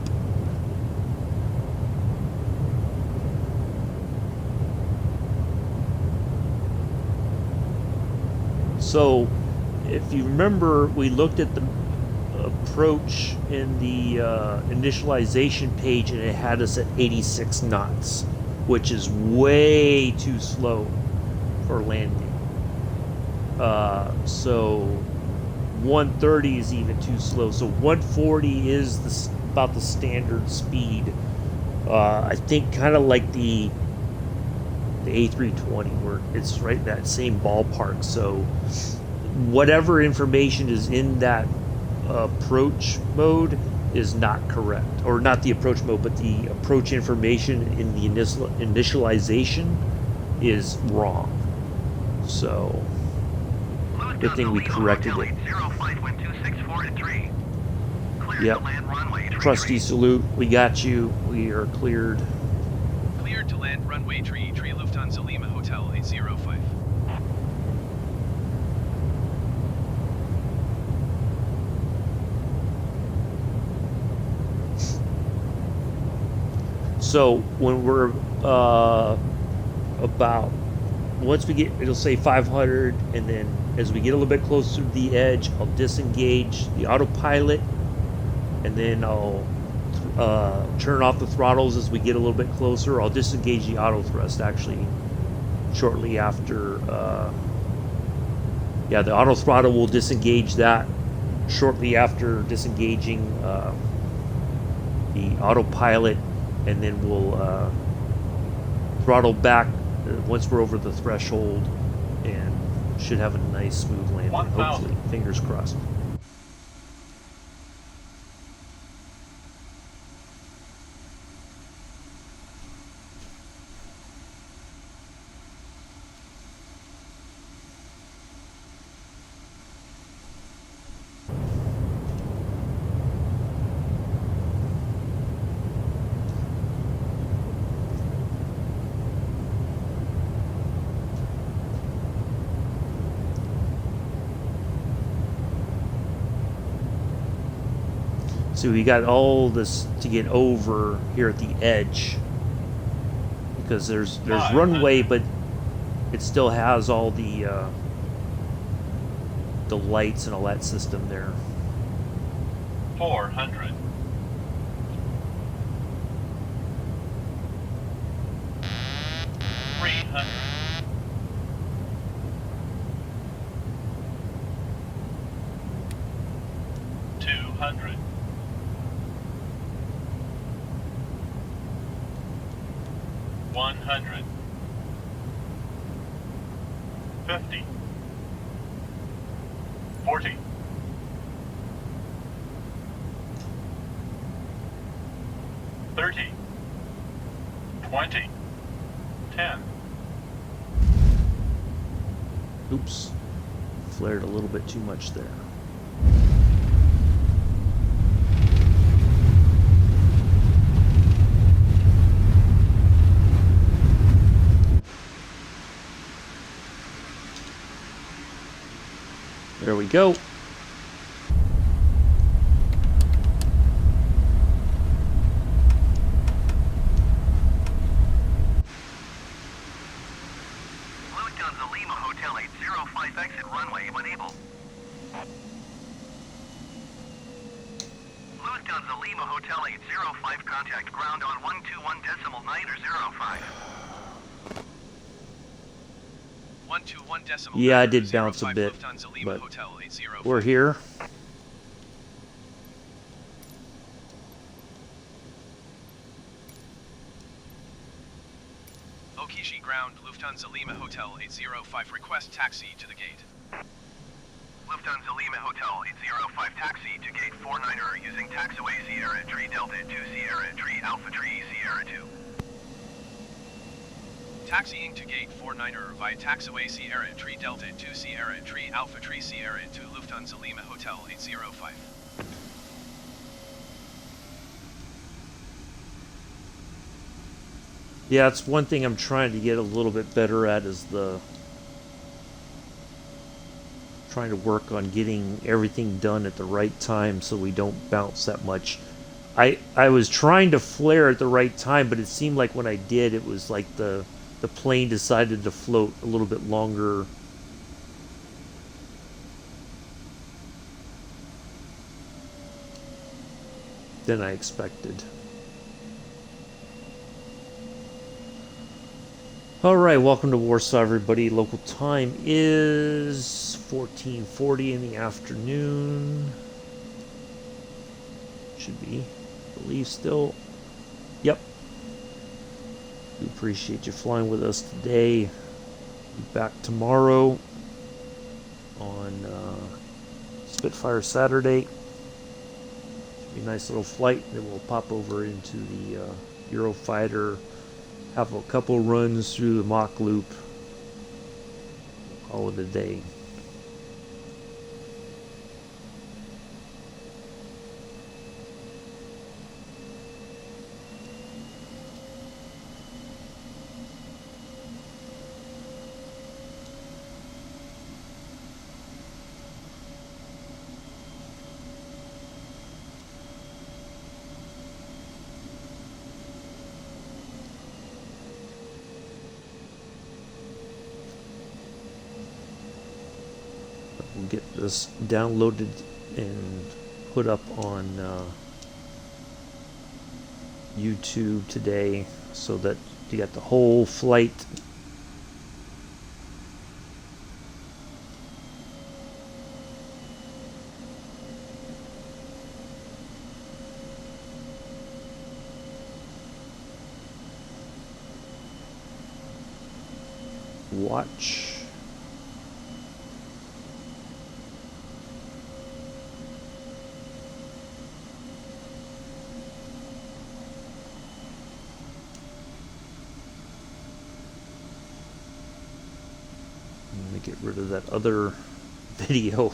So, if you remember, we looked at the approach in the initialization page, and it had us at 86 knots, which is way too slow for landing. So 130 is even too slow. So 140 is about the standard speed. I think kind of like the A320, where it's right in that same ballpark. So whatever information is in that approach mode is not correct, or not the approach mode, but the approach information in the initialization is wrong. So good thing we corrected it. Yep. Trusty salute. We got you. We are cleared. Cleared to land runway tree Lufthansa Lima Hotel 805. So when we're about, once we get, it'll say 500, and then as we get a little bit closer to the edge, I'll disengage the autopilot, and then I'll turn off the throttles as we get a little bit closer. I'll disengage the auto thrust actually shortly after. Yeah, the auto throttle will disengage that shortly after disengaging the autopilot, and then we'll throttle back once we're over the threshold, and should have a nice smooth landing, hopefully. Fingers crossed. So we got all this to get over here at the edge, because there's runway, but it still has all the lights and all that system there. 400. 300. 200. 100. 50. 40. 30. 20. 10. Oops, flared a little bit too much there. There we go. Lufthansa Lima Hotel 805 exit runway when able. Lufthansa Lima Hotel 805 contact ground on 121.9 or 05. 121.05 Yeah, I did bounce a bit, Lufthansa Lima but Hotel 805. we're here. Okishi ground, Lufthansa Lima Hotel 805. Request taxi to the gate. Lufthansa Lima Hotel 805 taxi to gate 49er using taxiway Sierra Tree Delta 2 Sierra Tree Alpha Tree Sierra 2. Taxiing to gate 49er via taxiway Sierra Tree Delta 2 Sierra Tree Alpha Tree Sierra 2 Lufthansa Lima Hotel 805. Yeah, it's one thing I'm trying to get a little bit better at is trying to work on getting everything done at the right time so we don't bounce that much. I was trying to flare at the right time, but it seemed like when I did, it was like the plane decided to float a little bit longer than I expected. Alright, welcome to Warsaw, everybody. Local time is 14:40 in the afternoon. Should be, I believe, still. Yep. We appreciate you flying with us today. Be back tomorrow on Spitfire Saturday. Should be a nice little flight. Then we'll pop over into the Eurofighter. Have a couple runs through the mock loop. We'll call it a day. We'll get this downloaded and put up on YouTube today so that you got the whole flight. Watch. Get rid of that other video.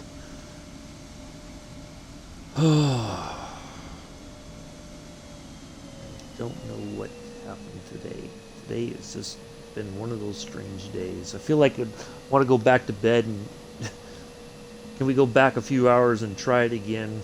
Don't know what happened today. Today has just been one of those strange days. I feel like I want to go back to bed and can we go back a few hours and try it again?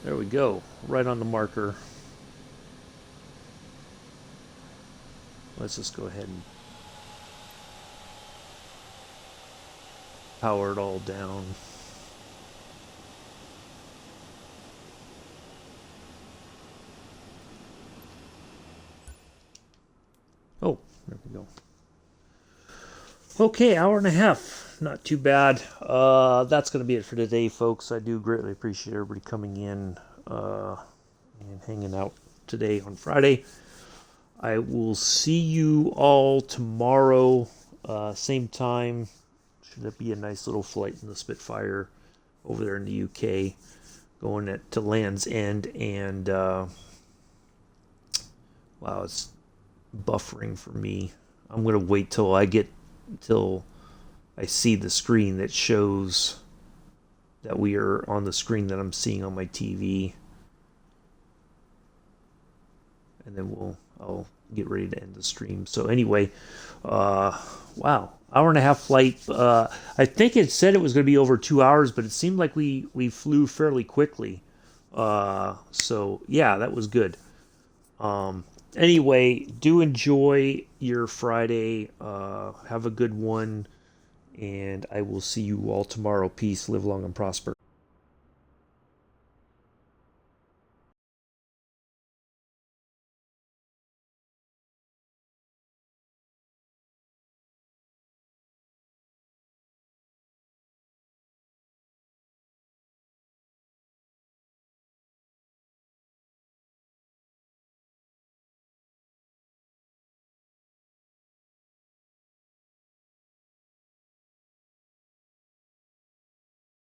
There we go, right on the marker. Let's just go ahead and power it all down. Oh, there we go. Okay, hour and a half. Not too bad. That's going to be it for today, folks. I do greatly appreciate everybody coming in and hanging out today on Friday. I will see you all tomorrow, same time. Should it be a nice little flight in the Spitfire? over there in the UK, going to Land's End, and wow, it's buffering for me. I'm gonna wait till I see the screen that shows that we are on the screen that I'm seeing on my TV, and then I'll get ready to end the stream. So anyway, wow, hour and a half flight. I think it said it was going to be over 2 hours, but it seemed like we flew fairly quickly. So yeah, that was good. Anyway, do enjoy your Friday. Have a good one, and I will see you all tomorrow. Peace. Live long and prosper.